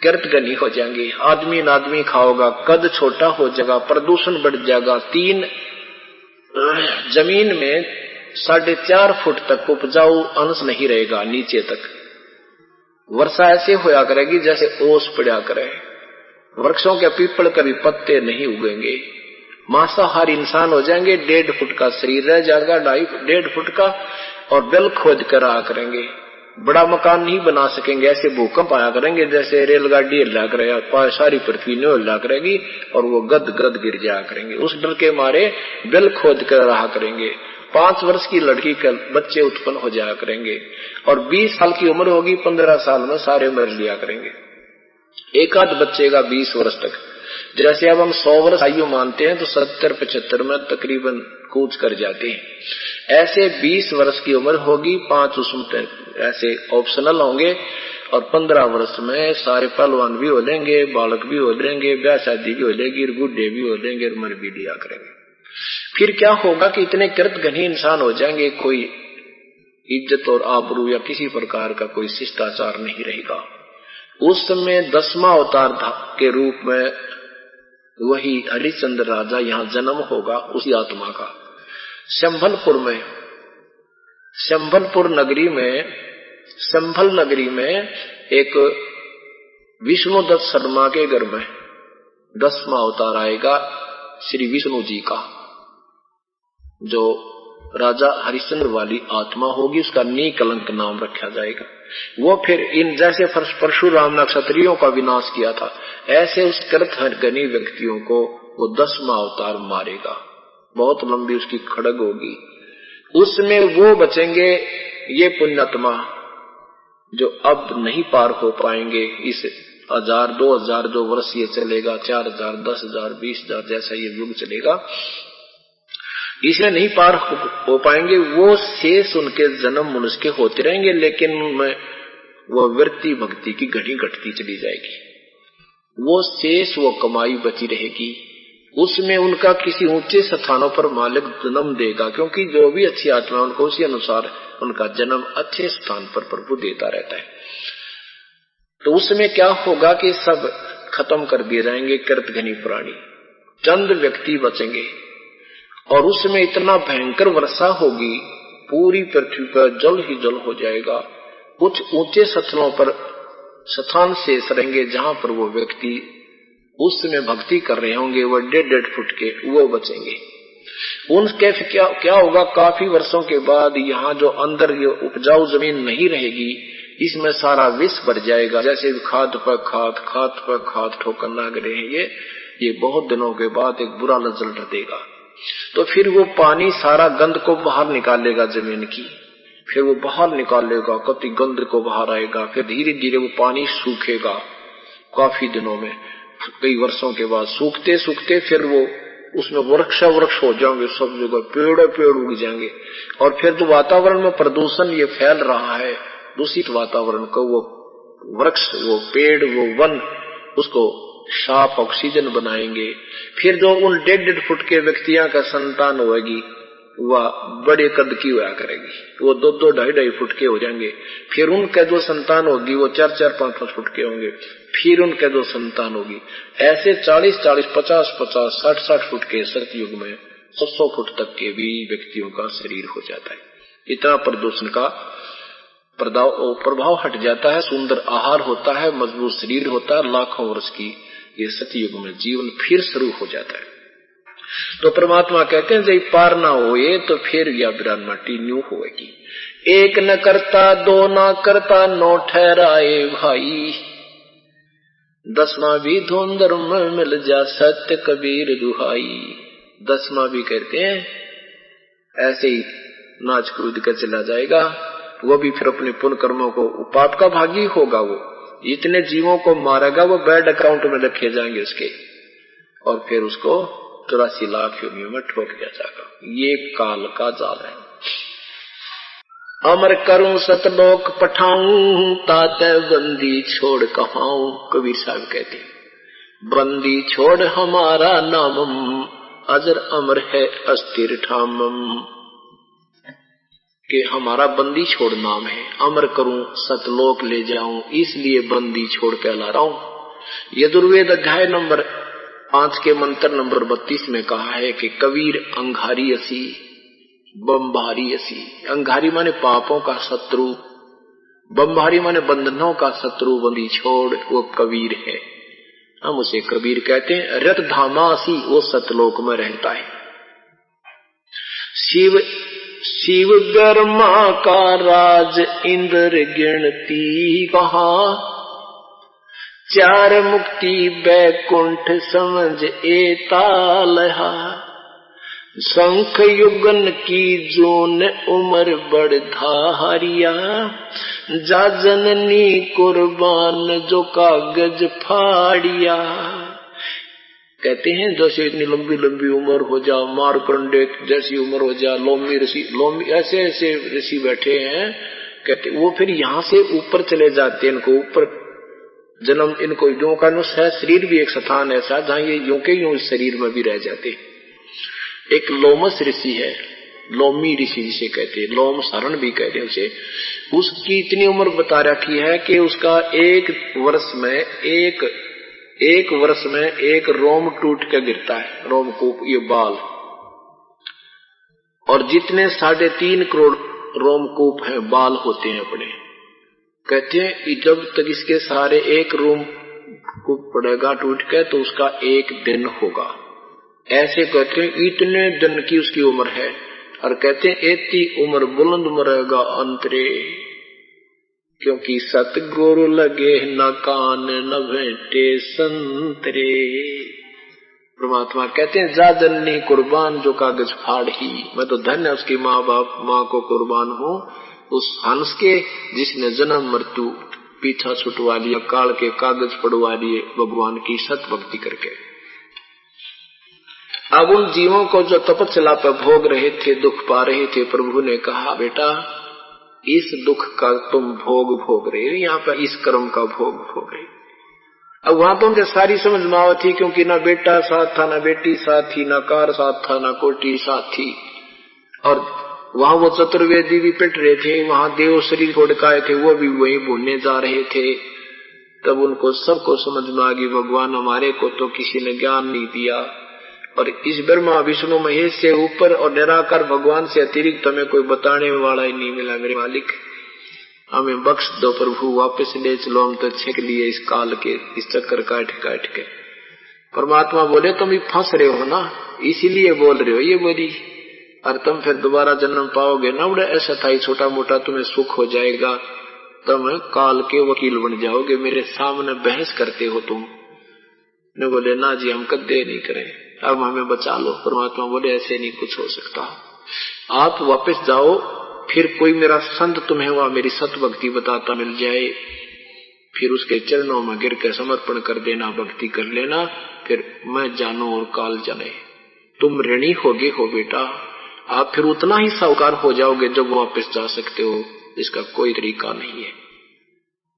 गिरतगनी हो जाएंगे, आदमी खाओगा, कद छोटा हो जाएगा, प्रदूषण बढ़ जाएगा, 3 जमीन में 4.5 फुट तक उपजाऊ अंश नहीं रहेगा, नीचे तक वर्षा ऐसे होया करेगी जैसे ओस पड़ा करे, वृक्षों के पीपल कभी पत्ते नहीं उगेंगे, मांसाहारी इंसान हो जाएंगे, 1.5 फुट का शरीर रह जाएगा, 1.5 फुट का, और बिल खोद कर आ करेंगे, बड़ा मकान नहीं बना सकेंगे, ऐसे भूकंप आया करेंगे जैसे रेलगाड़ी हिला करेगा, सारी पृथ्वी ने हिला करेगी, और वो गद गिर जाया करेंगे। उस डर के मारे बिल खोद कर रहा करेंगे। 5 वर्ष की लड़की के बच्चे उत्पन्न हो जाया करेंगे, और 20 साल की उम्र होगी, 15 साल में सारे मर लिया करेंगे, एक आध बच्चे का 20 वर्ष तक। जैसे अब हम 100 वर्ष आयु मानते हैं, तो 70-75 में तकरीबन कूच कर जाते हैं। ऐसे 20 वर्ष की उम्र होगी, 5 उसमें ऐसे ऑप्शनल होंगे, और 15 वर्ष में सारे पहलवान भी हो लेंगे, बालक भी हो लेंगे, ब्याह शादी भी हो लेगी, बूढ़े भी हो लेंगे, और मर भी लिया करेंगे। फिर क्या होगा कि इतने कृतघ्नी इंसान हो जाएंगे, कोई इज्जत और आबरू या किसी प्रकार का कोई शिष्टाचार नहीं रहेगा। उस समय 10वां अवतार के रूप में वही हरिश्चंद्र राजा यहाँ जन्म होगा, उसी आत्मा का। संभल नगरी में एक विष्णुदत्त शर्मा के घर में 10वां अवतार आएगा, श्री विष्णु जी का, जो राजा हरिश्चंद्र वाली आत्मा होगी, उसका नीकलंक नाम रखा जाएगा। वो फिर इन जैसे परशुराम ने क्षत्रियों का विनाश किया था, ऐसे उस कृतघ्नी व्यक्तियों को वो 10वां अवतार मारेगा। बहुत लंबी उसकी खड़ग होगी, उसमें वो बचेंगे ये पुण्यात्मा जो अब नहीं पार हो पाएंगे। इस 1000-2000 जो वर्ष ये चलेगा, 4000, 10,000, 20,000 जैसा ये युग चलेगा, इसमें नहीं पार हो पाएंगे। वो शेष उनके जन्म मनुष्य के होते रहेंगे, लेकिन उनमें वो वृत्ति भक्ति की घड़ी घटती चली जाएगी। वो शेष वो कमाई बची रहेगी, उसमें उनका किसी ऊंचे स्थानों पर मालिक जन्म देगा, क्योंकि जो भी अच्छी आत्मा उनको उसी अनुसार उनका जन्म अच्छे स्थान पर प्रभु देता रहता है। तो उसमें क्या होगा कि सब खत्म कर दिए जाएंगे कृतघ्नी प्राणी, चंद व्यक्ति बचेंगे, और उसमें इतना भयंकर वर्षा होगी, पूरी पृथ्वी पर जल ही जल हो जाएगा। कुछ ऊंचे स्थलों पर स्थान शेष रहेंगे जहां पर वो व्यक्ति उस समय भक्ति कर रहे होंगे, वो 1.5 फुट के वो बचेंगे। उनके क्या होगा, काफी वर्षों के बाद यहाँ जो अंदर ये उपजाऊ जमीन नहीं रहेगी, इसमें सारा विष भर जाएगा। जैसे खाद पर खाद ठोकर लाग रहे हैं, ये बहुत दिनों के बाद एक बुरा रिजल्ट देगा। तो फिर वो पानी सारा गंद को बाहर निकालेगा जमीन की, फिर वो बाहर निकालेगा, कति गंद को बाहर आएगा, फिर धीरे धीरे वो पानी सूखेगा काफी दिनों में, कई वर्षों के बाद सूखते सूखते फिर वो उसमें वृक्ष हो जाएंगे, सब जगह पेड़ उग जाएंगे। और फिर जो वातावरण में प्रदूषण ये फैल रहा है, दूषित वातावरण को वो वृक्ष, वो पेड़, वो वन उसको साफ ऑक्सीजन बनाएंगे। फिर जो उन 1.5 फुट के व्यक्तियों का संतान होगी, वह बड़े कद की हुआ करेगी, वो 2-2, 2.5 फुट के हो जाएंगे। फिर उनका जो संतान होगी वो 4-4, 5-5 फुट के होंगे। फिर उनका जो संतान होगी ऐसे 40-40, 50-50, 60-60 फुट के सतयुग में 100 फुट तक के भी व्यक्तियों का शरीर हो जाता है। इतना प्रदूषण का प्रभाव हट जाता है, सुंदर आहार होता है, मजबूत शरीर होता है, लाखों वर्ष की ये सतयुग में जीवन फिर शुरू हो जाता है। तो परमात्मा कहते हैं जब पार ना होए तो फिर या बिरान माटी न्यू होएगी। एक न करता, दो ना करता, 9 ठहराए भाई, 10वां भी धुंधर में मिल जा, सत्य कबीर दुहाई। 10वां भी कहते हैं ऐसे ही नाच कूद कर चला जाएगा, वो भी फिर अपने पुण्य कर्मों को, पाप का भागी होगा, वो इतने जीवों को मारेगा, वो बैड अकाउंट में रखे जाएंगे उसके, और फिर उसको 84 लाख योनियों में ठोक दिया जाएगा। ये काल का जाल है। अमर करूं सतलोक पठाऊं, ताते बंदी छोड़ कहाऊं। कबीर साहब कहते बंदी छोड़ हमारा नामम, अजर अमर है अस्थिर ठामम, कि हमारा बंदी छोड़ नाम है। अमर करूं सतलोक ले जाऊं, इसलिए बंदी छोड़ कहला रहा हूं। यजुर्वेद अध्याय नंबर 5 के मंत्र नंबर 32 में कहा है कि कबीर अंगारी असी बम्भारी असी। अंगारी माने पापों का शत्रु, बम्भारी माने बंधनों का शत्रु, बंदी छोड़ वो कबीर है, हम उसे कबीर कहते हैं। रत धामासी वो सतलोक में रहता है। शिव गर्मा का राज इंद्र गिनती कहा, 4 मुक्ति बैकुंठ समझ एतालहा, शंख युगन की जोन उमर बड़धारिया, जा जननी कुर्बान जो कागज फाड़िया। कहते हैं जैसे इतनी लंबी लंबी उम्र हो जा, मारकंडे जैसी उम्र हो जा, लोमी ऋषि, लोमी ऐसे ऐसे ऋषि बैठे हैं, कहते वो फिर यहाँ से ऊपर चले जाते हैं, इनको ऊपर जन्म, इनको यूं का शरीर भी एक स्थान ऐसा जहाँ ये यूं के यूं इस शरीर में भी रह जाते। एक लोमस ऋषि है, लोमी ऋषि जिसे कहते हैं, लोम शरण भी कहते हैं उसे। उसकी इतनी उम्र बता रखी है कि उसका एक वर्ष में एक रोम टूट के गिरता है, रोमकूप, ये बाल, और जितने 3.5 करोड़ रोमकूप हैं, बाल होते हैं अपने। कहते हैं जब तक इसके सारे एक रोमकूप पड़ेगा टूट के तो उसका एक दिन होगा। ऐसे कहते हैं इतने दिन की उसकी उम्र है। और कहते हैं इतनी उम्र बुलंद मरेगा अंतरे, क्योंकि सतगुरु लगे न कान न भेंटे संतरे। परमात्मा कहते हैं जा जननी कुर्बान जो कागज फाड़ ही। मैं तो धन्य उसकी माँ को कुर्बान हूँ, उस हंस के जिसने जन्म मृत्यु पीछा छुटवा लिया, काल के कागज पड़वा लिए भगवान की सत भक्ति करके। अब उन जीवों को जो तपस्या पर भोग रहे थे, दुख पा रहे थे, प्रभु ने कहा बेटा इस दुख का तुम भोग रहे हो, यहाँ पर इस कर्म का भोग रहे। अब वहां तो उनके सारी समझ में आवत थी, क्योंकि ना बेटा साथ था, ना बेटी साथ थी, ना कार साथ था, ना कोटी साथ थी। और वहां वो चतुर्वेदी भी पिट रहे थे, वहां देव शरीर को ढकाए थे, वो भी वही भूलने जा रहे थे। तब उनको सबको समझ में आ गई भगवान हमारे को तो किसी ने ज्ञान नहीं दिया, और इस ब्रह्मा विष्णु महेश से ऊपर और निराकार भगवान से अतिरिक्त हमें कोई बताने वाला ही नहीं मिला। मेरे मालिक हमें बख्श दो प्रभु, वापस ले चलो, हम तो छेक लिए इस काल के इस चक्कर काट काट के। परमात्मा बोले तुम भी फंस रहे हो ना, इसीलिए बोल रहे हो ये बोली, और तुम फिर दोबारा जन्म पाओगे ना, बड़ा ऐसा था छोटा मोटा तुम्हें सुख हो जाएगा, तुम काल के वकील बन जाओगे, मेरे सामने बहस करते हो तुम। ने बोले ना जी हम कदे नहीं करें, अब हमें बचा लो। परमात्मा बोले ऐसे नहीं कुछ हो सकता, आप वापस जाओ, फिर कोई मेरा संत तुम्हें वह मेरी सत भक्ति बताता मिल जाए, फिर उसके चरणों में गिर कर समर्पण कर देना, भक्ति कर लेना, फिर मैं जानू और काल जाने। तुम ऋणी होगे हो बेटा, आप फिर उतना ही साहूकार हो जाओगे जब वापस जा सकते हो, इसका कोई तरीका नहीं है।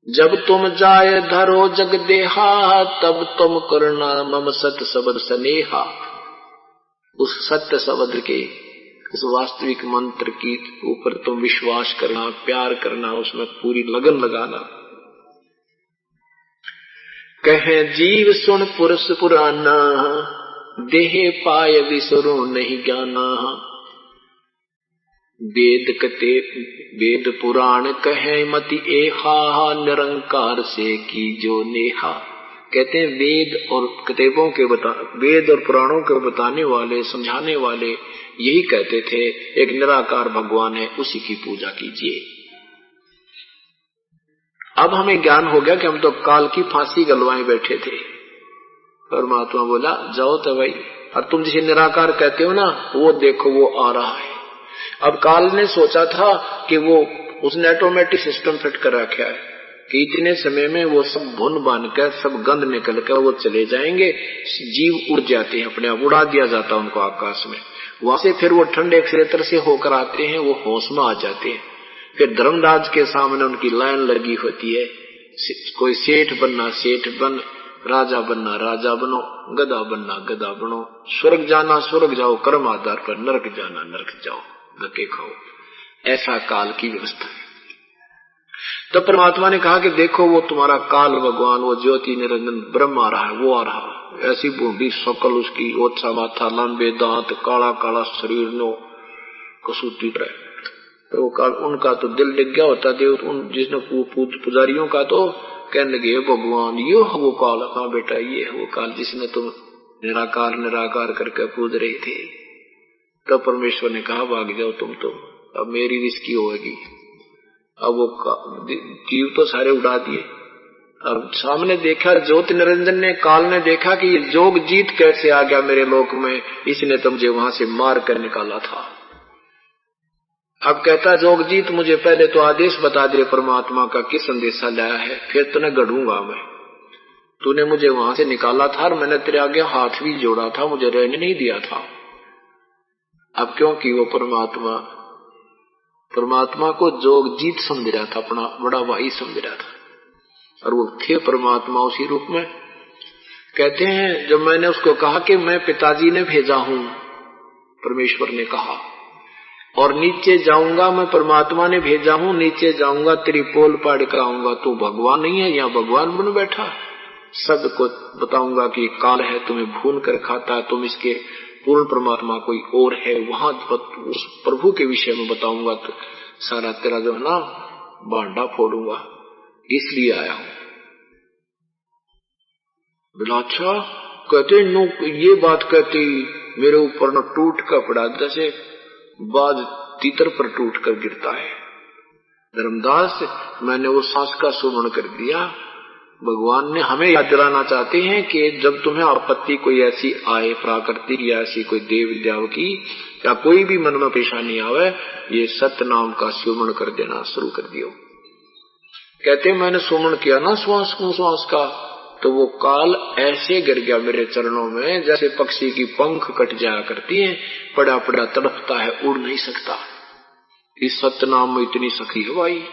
जब तुम जाए धरो जग देहा, तब तुम करना मम सत्य शब्द स्नेहा। उस सत्य शब्द के उस वास्तविक मंत्र की ऊपर तुम विश्वास करना, प्यार करना, उसमें पूरी लगन लगाना। कहे जीव सुन पुरुष पुराना, देहे पाय विसरो नहीं ज्ञाना। वेद कते वेद पुराण कहे मति एहा, निरंकार से की जो नेहा। कहते हैं वेद और किताबों के वेद और पुराणों के बताने वाले, समझाने वाले यही कहते थे एक निराकार भगवान है, उसी की पूजा कीजिए। अब हमें ज्ञान हो गया कि हम तो काल की फांसी गलवाए बैठे थे। परमात्मा बोला जाओ तो भाई, और तुम जिसे निराकार कहते हो ना, वो देखो वो आ रहा है। अब काल ने सोचा था कि वो उसने ऑटोमेटिक सिस्टम फिट कर रखा है कि इतने समय में वो सब भुन बन कर, सब गंध निकल कर वो चले जाएंगे, जीव उड़ जाते हैं, अपने आप उड़ा दिया जाता उनको आकाश में। वहां से फिर वो ठंडे क्षेत्र से होकर आते हैं, वो होश में आ जाते हैं। फिर धर्मराज के सामने उनकी लाइन लगी होती है, कोई सेठ बनना सेठ बन, राजा बनना राजा बनो, गधा बनना गधा बनो, स्वर्ग जाना स्वर्ग जाओ, कर्म आधार पर, नरक जाना नरक जाओ, धक्के खाओ। ऐसा काल की व्यवस्था है। तो परमात्मा ने कहा कि देखो वो तुम्हारा काल भगवान, वो ज्योति निरंजन ब्रह्म आ रहा है, वो आ रहा है। ऐसी बूढ़ी शकल उसकी, ओछा माथा, लंबे दांत, काला काला शरीर, नो कसूती तरह। तो काल उनका तो दिल डिग गया होता देव, उन जिसने पुजारियों का तो कहने लगे भगवान ये वो काल। कहा बेटा ये है वो काल जिसने तुम निराकार निराकार करके पूज रहे थे। तो परमेश्वर ने कहा भाग जाओ तुम तो, अब मेरी रिस्की होगी। अब वो जीव तो सारे उड़ा दिए। अब सामने देखा ज्योति निरंजन ने, काल ने देखा कि ये जोग जीत कैसे आ गया मेरे लोक में, इसने तो मुझे वहां से मार कर निकाला था। अब कहता जोगजीत मुझे पहले तो आदेश बता दे परमात्मा का, किस संदेशा लाया है, फिर तुम्हें गढ़ूंगा मैं। तूने मुझे वहां से निकाला था और मैंने तेरे आगे हाथ भी जोड़ा था, मुझे रहने नहीं दिया था। अब क्योंकि वो परमात्मा को जोगजीत समझ रहा था, अपना बड़ा भाई समझ रहा था, और वो थे परमात्मा उसी रूप में। कहते हैं जब मैंने उसको कहा कि मैं पिताजी ने भेजा हूं, परमेश्वर ने कहा, और नीचे जाऊंगा मैं परमात्मा ने भेजा हूं, नीचे जाऊंगा तेरी पोल पाड़ कर आऊंगा, तू भगवान नहीं है, यहाँ भगवान बन बैठा। सबको बताऊंगा कि काल है, तुम्हें भून कर खाता, तुम इसके पूर्ण परमात्मा कोई और है, वहां उस प्रभु के विषय में बताऊंगा, तो सारा तेरा जो है ना बांडा फोड़ूंगा, इसलिए आया हूं। बोला अच्छा। कहते नो ये बात कहते मेरे ऊपर न टूट का पड़ा, जैसे बाज तीतर पर टूट कर गिरता है। धर्मदास मैंने वो सांस का सुमरण कर दिया। भगवान ने हमें याद दिलाना चाहते हैं कि जब तुम्हें आपत्ति कोई ऐसी आए, प्राकृतिक या ऐसी कोई देव विद्या की, या कोई भी मन में परेशानी आवे, ये सत्य नाम का सुमरण कर देना शुरू कर दियो। कहते मैंने सुमरण किया ना श्वास का, तो वो काल ऐसे गिर गया मेरे चरणों में जैसे पक्षी की पंख कट जाया करती है, पड़ा पड़ा तड़पता है, उड़ नहीं सकता। इस सत्य नाम में इतनी शक्ति है भाई।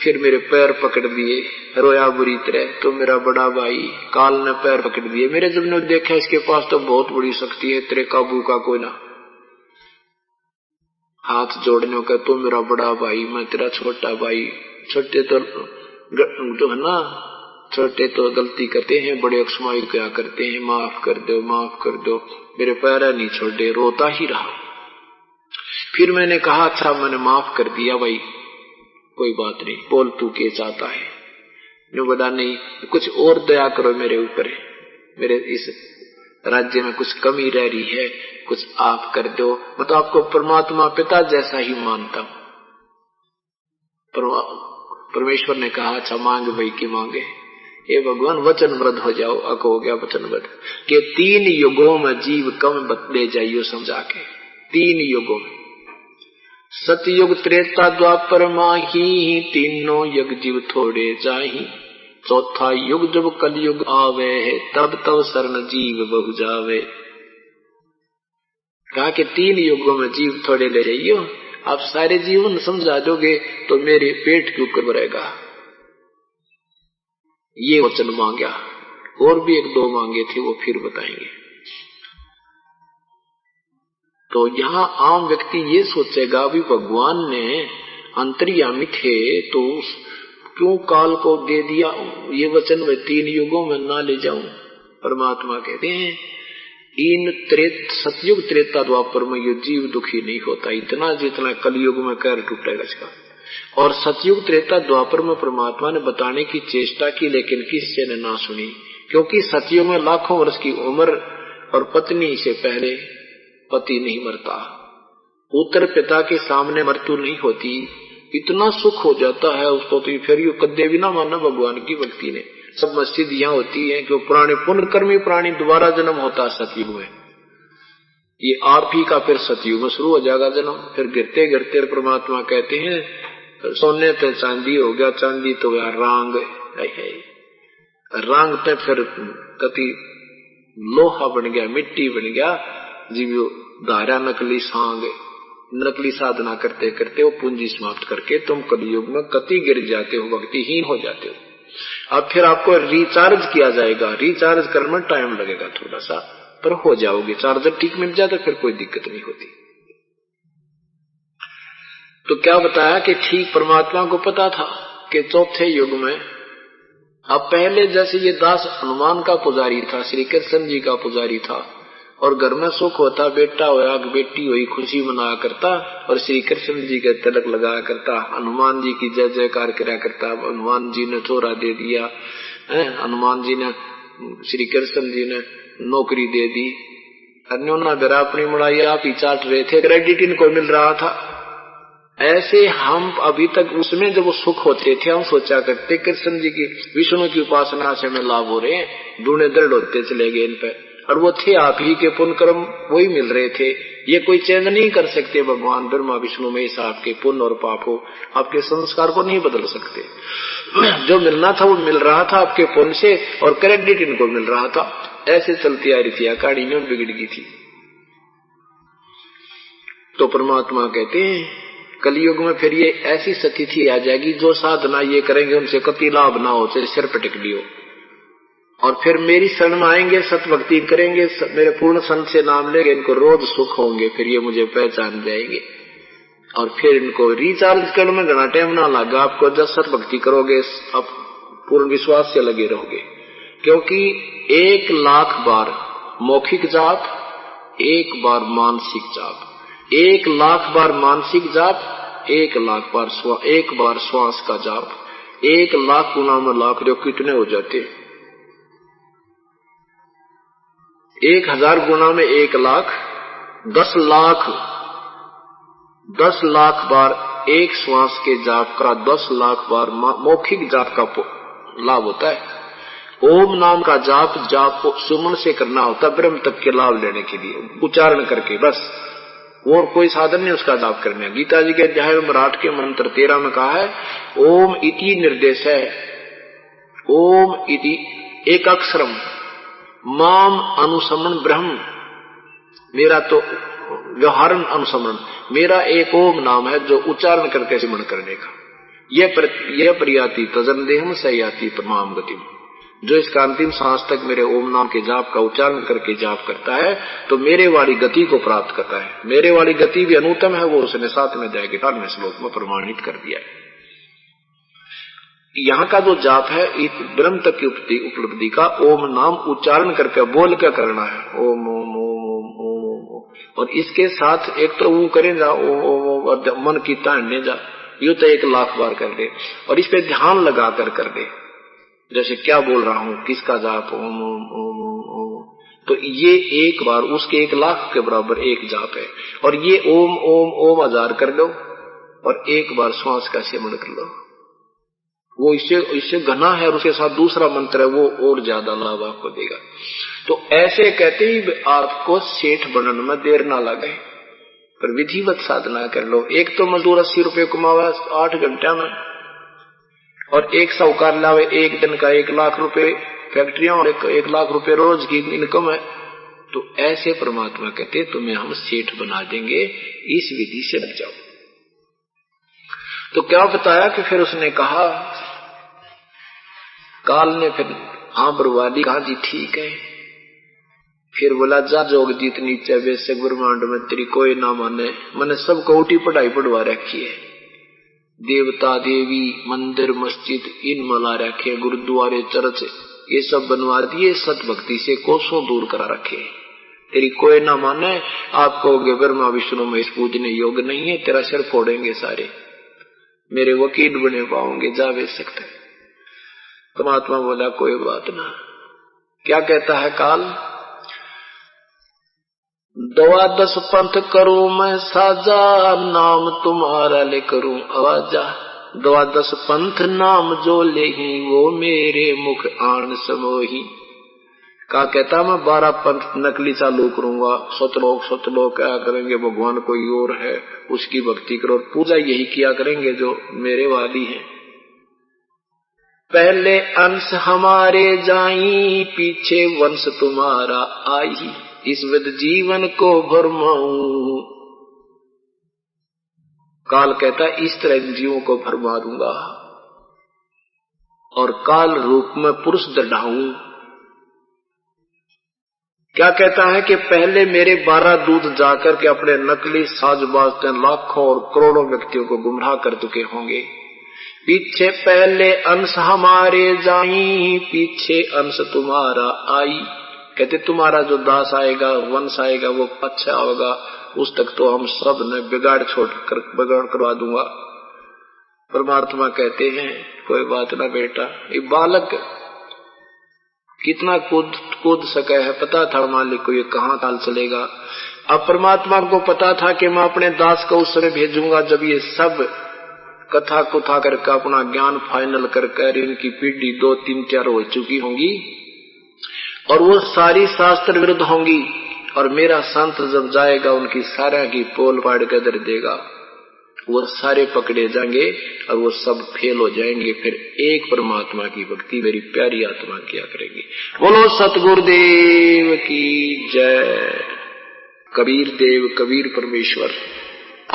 फिर मेरे पैर पकड़ दिए, रोया बुरी तरह, तो मेरा बड़ा भाई काल ने पैर पकड़ दिए मेरे। जब ने देखा इसके पास तो बहुत बड़ी शक्ति है, तेरे काबू का कोई ना। हाथ जोड़ने का, तो मेरा बड़ा भाई, मैं तेरा छोटा भाई। छोटे तो जो है ना छोटे तो गलती करते हैं, बड़े अक्षमाई क्या करते हैं, माफ कर दो माफ कर दो, मेरे पैर नहीं छोड़े, रोता ही रहा। फिर मैंने कहा अच्छा मैंने माफ कर दिया भाई, कोई बात नहीं, बोल तू के चाहता है। ने बोला नहीं, कुछ और दया करो मेरे ऊपर, मेरे इस राज्य में कुछ कमी रह रही है, कुछ आप कर दो। मैं तो आपको परमात्मा पिता जैसा ही मानता हूं। परमेश्वर ने कहा अच्छा मांग भाई की मांगे, हे भगवान वचनबद्ध हो जाओ। अक हो गया वचनबद्ध कि 3 युगों में जीव कम बदले जाइयो समझा के। 3 युगों में, सतयुग त्रेता द्वापर माही, तीनों युग जीव थोड़े जाही। चौथा युग जब कलयुग आवे है, तब तब शरण जीव बहु जावे। कहा कि 3 युगों में जीव थोड़े ले जाइयो, आप सारे जीवन समझा दोगे तो मेरे पेट के ऊपर रहेगा। ये वचन मांगा। और भी 1-2 मांगे थे, वो फिर बताएंगे। तो यहाँ आम व्यक्ति ये सोचेगा भी भगवान ने अंतर्यामी थे तो क्यों काल को दे दिया ये वचन, मैं 3 युगों में ना ले जाऊं। परमात्मा कहते हैं इन सतयुग त्रेता द्वापर में ये जीव दुखी नहीं होता इतना जितना कलयुग में कर टूटेगा इसका। और सतयुग त्रेता द्वापर में परमात्मा ने बताने की चेष्टा की, लेकिन किसी ने ना सुनी, क्योंकि सतयुग में लाखों वर्ष की उम्र और पत्नी से पहले पति नहीं मरता, पुत्र पिता के सामने मृत्यु नहीं होती, इतना सुख हो जाता है उसको। तो फिर ये कदे भी ना माना भगवान की भक्ति ने। सब मस्जिद यहाँ होती है कि पुराने पुण्यकर्मी प्राणी दोबारा जन्म होता है सतयुग में। ये आप ही का फिर सतयुग में शुरू हो जाएगा जन्म। फिर गिरते गिरते परमात्मा कहते हैं सोने पे चांदी हो गया, चांदी तो यार रांग है, रांग पे फिर कति लोहा बन गया, मिट्टी बन गया, जीव धारा नकली सांग, नकली साधना करते करते वो पूंजी समाप्त करके तुम कलयुग में कति गिर जाते हो, भक्तिहीन हो जाते हो। अब फिर आपको रिचार्ज किया जाएगा, रिचार्ज करने में टाइम लगेगा थोड़ा सा, पर हो जाओगे। चार्जर ठीक मिल जाए तो फिर कोई दिक्कत नहीं होती। तो क्या बताया कि ठीक परमात्मा को पता था कि चौथे युग में, अब पहले जैसे ये दास हनुमान का पुजारी था, श्री कृष्ण जी का पुजारी था, और घर में सुख होता, बेटा होया बेटी हुई, खुशी मनाया करता, और श्री कृष्ण जी के तिलक लगाया करता, हनुमान जी की जय जयकार करा करता। हनुमान जी ने चोरा दे दिया, हनुमान जी ने, श्री कृष्ण जी ने नौकरी दे दी, अन्योना बेरा अपनी मुड़ाई आप ही चाट रहे थे, क्रेडिट इनको मिल रहा था। ऐसे हम अभी तक उसमें जब वो सुख होते थे हम सोचा करते कृष्ण जी की विष्णु की उपासना से हमें लाभ हो रहे हैं, दूने दृढ़ होते चले गए इन पे, और वो थे आप ही के पुण्य कर्म वही मिल रहे थे। ये कोई चेंज नहीं कर सकते भगवान ब्रह्मा विष्णु में, इस आपके पुण्य और पाप हो, आपके संस्कार को नहीं बदल सकते। जो मिलना था वो मिल रहा था आपके पुण्य से, और क्रेडिट इनको मिल रहा था। ऐसे चलती आ रही थी, कहानी में बिगड़ गई थी। तो परमात्मा कहते हैं कलयुग में फिर ये ऐसी स्थिति आ जाएगी, जो साधना ये करेंगे उनसे कति लाभ ना हो, चाहे सिर पटक लियो, और फिर मेरी शरण में आएंगे, सतभक्ति करेंगे, मेरे पूर्ण संत से नाम लेंगे, इनको रोज सुख होंगे, फिर ये मुझे पहचान जाएंगे। और फिर इनको रिचार्ज करने में घना टाइम ना लगा आपको, जब सतभक्ति करोगे आप पूर्ण विश्वास से लगे रहोगे। क्योंकि 1 लाख बार मौखिक जाप, 1 बार मानसिक जाप, 1 लाख बार मानसिक जाप, 1 लाख बार 1 बार श्वास का जाप, 1 लाख गुना में लाख, जो कितने हो जाते, 1000 गुना में 1 लाख, 10 लाख, 10 लाख बार 1 श्वास के जाप का 10 लाख बार मौखिक जाप का लाभ होता है। ओम नाम का जाप सुमन से करना होता है, ब्रह्म तक के लाभ लेने के लिए, उच्चारण करके बस, और कोई साधन नहीं उसका जाप करने। गीता जी के अध्याय नंबर 8 के मंत्र 13 में कहा है ओम इति निर्देश है, ओम इति एक अक्षरम माम अनुसमन ब्रह्म, मेरा तो व्यवहारन अनुसमन, मेरा एक ओम नाम है जो उच्चारण करके सिमरण करने का। यह प्रियाति तजन देहम सयाति परमाम गति, जो इसका अंतिम सांस तक मेरे ओम नाम के जाप का उच्चारण करके जाप करता है तो मेरे वाली गति को प्राप्त करता है। मेरे वाली गति भी अनुत्तम है, वो उसने 7वें अध्याय के 18वें श्लोक में प्रमाणित कर दिया है। यहाँ का जो जाप है एक ब्रह्म तक की उपलब्धि का ओम नाम उच्चारण करके बोल के करना है, ओम ओम ओम ओम ओम ओम। और इसके साथ एक तो वो करें जा ओम ओम ओम और मन की ताड़ने जा, यूं तो 1,00,000 बार कर दे और इस पे ध्यान लगा कर दे, जैसे क्या बोल रहा हूं, किसका जाप, ओम ओम ओम ओम ओम। तो ये एक बार उसके 1,00,000 के बराबर एक जाप है। और ये ओम ओम ओम 1000 कर लो और एक बार श्वास का सेवन कर लो, वो इससे घना है और उसके साथ दूसरा मंत्र है वो और ज्यादा लाभ आपको देगा। तो ऐसे कहते ही आपको सेठ बनने में देर ना लगे, पर विधिवत साधना कर लो। एक तो मजदूर 80 रुपये कमावा 8 घंटे में, और एक साहूकार लावे एक दिन का 1,00,000 रुपये, फैक्ट्रियां और 1,00,000 रुपये रोज की इनकम है। तो ऐसे परमात्मा कहते तुम्हें हम सेठ बना देंगे, इस विधि से बच जाओ। तो क्या बताया कि फिर उसने कहा, काल ने फिर हाँ बरवादी कहा जी ठीक है। फिर बोला जा जोग जीत नीचे वैसे ब्रह्मांड में तेरी कोई ना माने, मैंने सब कौटी पढ़ाई पढ़वा रखी है, देवता देवी मंदिर मस्जिद इन मला रखे, गुरुद्वारे चर्च ये सब बनवा दिए, सत भक्ति से कोसों दूर करा रखे, तेरी कोई ना माने। आप कहोगे ब्रह्मा विष्णु महेश पूजने योग नहीं है, तेरा सिर फोड़ेंगे सारे, मेरे वकील बने पाओगे, जा बेच सकते। परमात्मा बोला कोई बात ना। क्या कहता है काल, 12 पंथ करूं मैं साजा, नाम तुम्हारा ले करूं आवाजा। 12 पंथ नाम जो ले ही, वो मेरे मुख आन समोही। क्या कहता मैं 12 पंथ नकली चालू करूंगा, सतलोक क्या करेंगे, भगवान कोई और है उसकी भक्ति करो, पूजा यही किया करेंगे जो मेरे वाली है। पहले अंश हमारे जाई, पीछे वंश तुम्हारा आई, इस विध जीवन को भरमाऊं। काल कहता इस तरह जीवों को भरमा दूंगा और काल रूप में पुरुष दढ़ाऊं। क्या कहता है कि पहले मेरे 12 दूत जाकर के अपने नकली साजबाज लाखों और करोड़ों व्यक्तियों को गुमराह कर चुके होंगे। पीछे पहले अंश हमारे जाई, पीछे अंश तुम्हारा आई। कहते तुम्हारा जो दास आएगा, वंश आएगा, वो अच्छा होगा, उस तक तो हम सब ने बिगाड़ करवा दूंगा। परमात्मा कहते हैं कोई बात ना बेटा, ये बालक कितना कूद सका है, पता था मालिक को ये कहाँ काल चलेगा। अब परमात्मा को पता था कि मैं अपने दास को उस समय भेजूंगा जब ये सब कथा कुथा करके अपना ज्ञान फाइनल करके इनकी पीढ़ी 2, 3, 4 हो चुकी होंगी और वो सारी शास्त्र विरुद्ध होंगी, और मेरा संत जब जाएगा उनकी सारा की पोल पाड़ के दर देगा, वो सारे पकड़े जाएंगे और वो सब फेल हो जाएंगे। फिर एक परमात्मा की भक्ति मेरी प्यारी आत्मा किया करेंगे। बोलो सतगुरुदेव की जय। कबीर देव कबीर परमेश्वर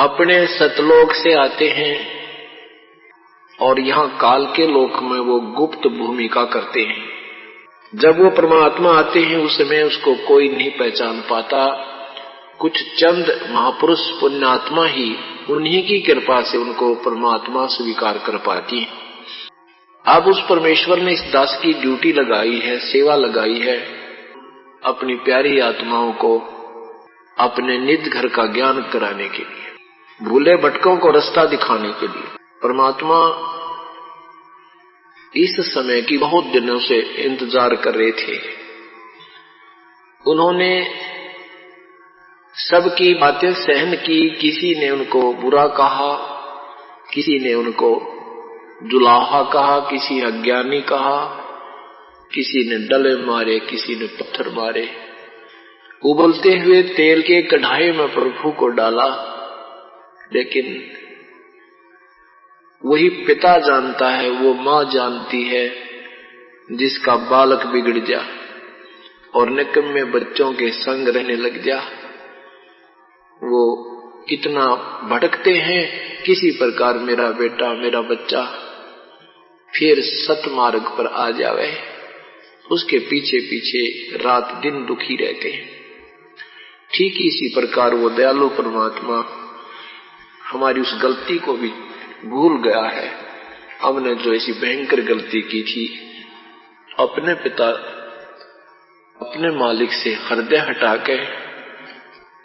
अपने सतलोक से आते हैं और यहाँ काल के लोक में वो गुप्त भूमिका करते हैं। जब वो परमात्मा आते हैं उस समय उसको कोई नहीं पहचान पाता, कुछ चंद महापुरुष पुण्यात्मा ही उन्हीं की कृपा से उनको परमात्मा स्वीकार कर पाती है। अब उस परमेश्वर ने इस दास की ड्यूटी लगाई है, सेवा लगाई है, अपनी प्यारी आत्माओं को अपने निज घर का ज्ञान कराने के लिए, भूले भटकों को रास्ता दिखाने के लिए। परमात्मा इस समय की बहुत दिनों से इंतजार कर रहे थे। उन्होंने सबकी बातें सहन की, किसी ने उनको बुरा कहा, किसी ने उनको जुलाहा कहा, किसी अज्ञानी कहा, किसी ने डले मारे, किसी ने पत्थर मारे। उबलते हुए तेल के कढ़ाई में प्रभु को डाला, लेकिन वही पिता जानता है, वो माँ जानती है जिसका बालक बिगड़ जा और निकम्मे बच्चों के संग रहने लग जा। वो कितना भटकते हैं, किसी प्रकार मेरा बेटा मेरा बच्चा फिर सतमार्ग पर आ जावे, उसके पीछे पीछे रात दिन दुखी रहते हैं। ठीक इसी प्रकार वो दयालु परमात्मा हमारी उस गलती को भी भूल गया है हमने जो ऐसी भयंकर गलती की थी, अपने पिता अपने मालिक से हृदय हटा के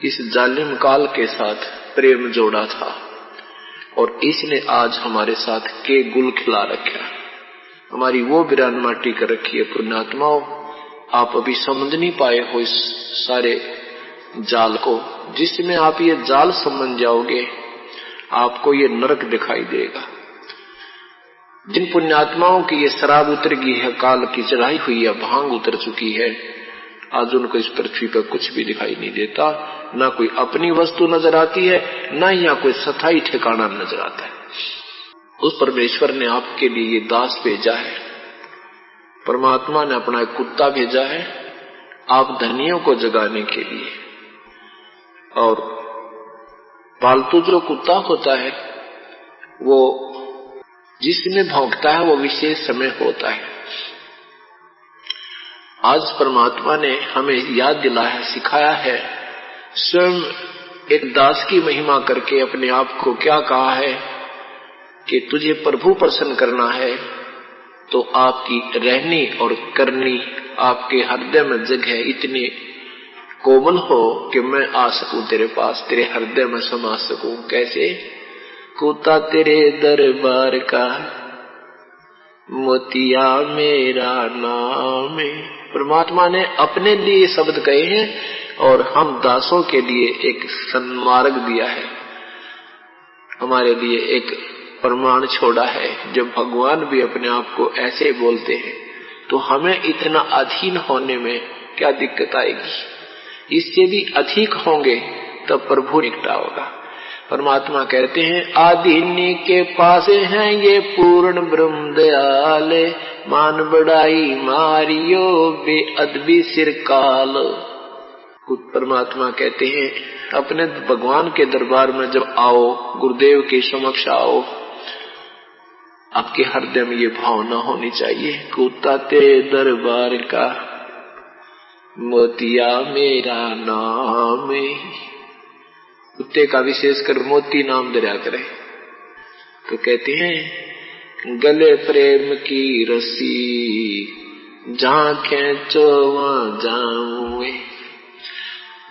इस जालिम काल के साथ प्रेम जोड़ा था, और इसने आज हमारे साथ के गुल खिला रखा, हमारी वो बिरान माटी कर रखी है। पुण्यात्माओं, आप अभी समझ नहीं पाए हो इस सारे जाल को। जिसमें आप ये जाल समझ जाओगे, आपको ये नरक दिखाई देगा। जिन पुण्यात्माओं की ये शराब उतर गई है, काल की चढ़ाई हुई है, भांग उतर चुकी है, आज उनको इस पृथ्वी पर कुछ भी दिखाई नहीं देता, ना कोई अपनी वस्तु नजर आती है, ना यहाँ कोई स्थायी ठिकाना नजर आता है। उस परमेश्वर ने आपके लिए ये दास भेजा है, परमात्मा ने अपना एक कुत्ता भेजा है आप धनियों को जगाने के लिए। और पालतू जो कुत्ता होता है वो जिसमें भौंकता है वो विशेष समय होता है। आज परमात्मा ने हमें याद दिलाया, सिखाया है, स्वयं एक दास की महिमा करके अपने आप को क्या कहा है कि तुझे प्रभु प्रसन्न करना है तो आपकी रहनी और करनी, आपके हृदय में जगह इतनी कोमल हो कि मैं आ सकूं तेरे पास, तेरे हृदय में समा सकूं। कैसे? कुत्ता तेरे दरबार का, मोतिया मेरा नाम है। परमात्मा ने अपने लिए शब्द कहे हैं और हम दासों के लिए एक सन्मार्ग दिया है, हमारे लिए एक प्रमाण छोड़ा है। जब भगवान भी अपने आप को ऐसे बोलते हैं तो हमें इतना अधीन होने में क्या दिक्कत आएगी? इससे भी अधिक होंगे तब प्रभु निकटा होगा। परमात्मा कहते हैं, आदि के पास हैं ये पूर्ण ब्रह्म दयाल, मान बढ़ाई मारियो बेअदबी सिर काल। परमात्मा कहते हैं, अपने भगवान के दरबार में जब आओ, गुरुदेव के समक्ष आओ, आपके हृदय में ये भावना होनी चाहिए, कुत्ता तेरे दरबार का, मोतिया मेरा नाम है। कुत्ते का विशेषकर मोती नाम दरिया करे तो कहते हैं, गले प्रेम की रस्सी जहां खींचो वहां जाऊं।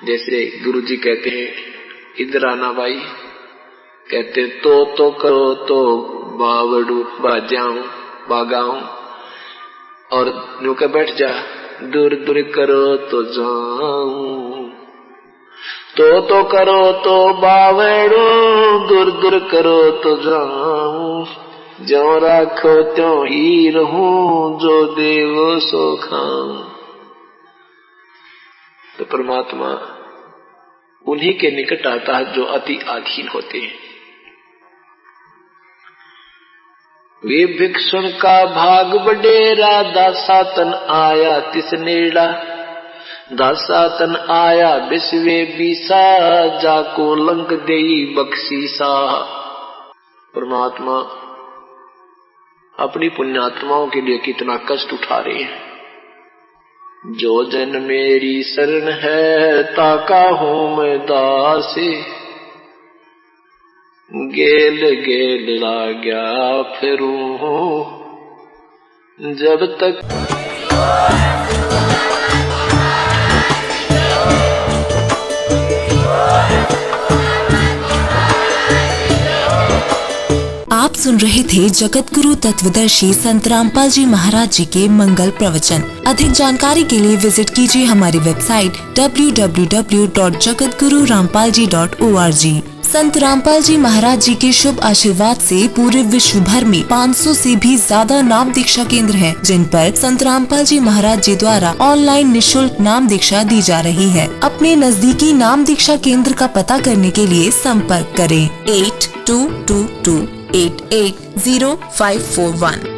जैसे गुरुजी कहते हैं, इधर आना भाई, कहते तो करो तो बावड़ू बाजाऊं बागाऊं, और यूं के बैठ जा, दूर दूर करो तो जाऊं। तो करो तो बावड़ू, दूर दूर करो तो जाऊं, जो राखो त्यों ही रहूं, जो देवो सो खाऊं। तो परमात्मा उन्हीं के निकट आता है जो अति अधीन होते हैं। वे भिक्षुण का भाग बडेरा, दासातन आया तिस नेड़ा, दासातन आया बिस्वे बीसा, जाको लंक देई बख्शीसा। परमात्मा अपनी पुण्यात्माओं के लिए कितना कष्ट उठा रहे हैं। जो जन मेरी शरण है, ताका हूं मैं दासे, गेल गेल लाग्या फिरूं जब तक। आप सुन रहे थे जगत गुरु तत्वदर्शी संत रामपाल जी महाराज जी के मंगल प्रवचन। अधिक जानकारी के लिए विजिट कीजिए हमारी वेबसाइट www.jagatgururampalji.org। संत रामपाल जी महाराज जी के शुभ आशीर्वाद से पूरे विश्व भर में 500 से भी ज्यादा नाम दीक्षा केंद्र हैं, जिन पर संत रामपाल जी महाराज जी द्वारा ऑनलाइन निःशुल्क नाम दीक्षा दी जा रही है। अपने नजदीकी नाम दीक्षा केंद्र का पता करने के लिए संपर्क करें 8222880541।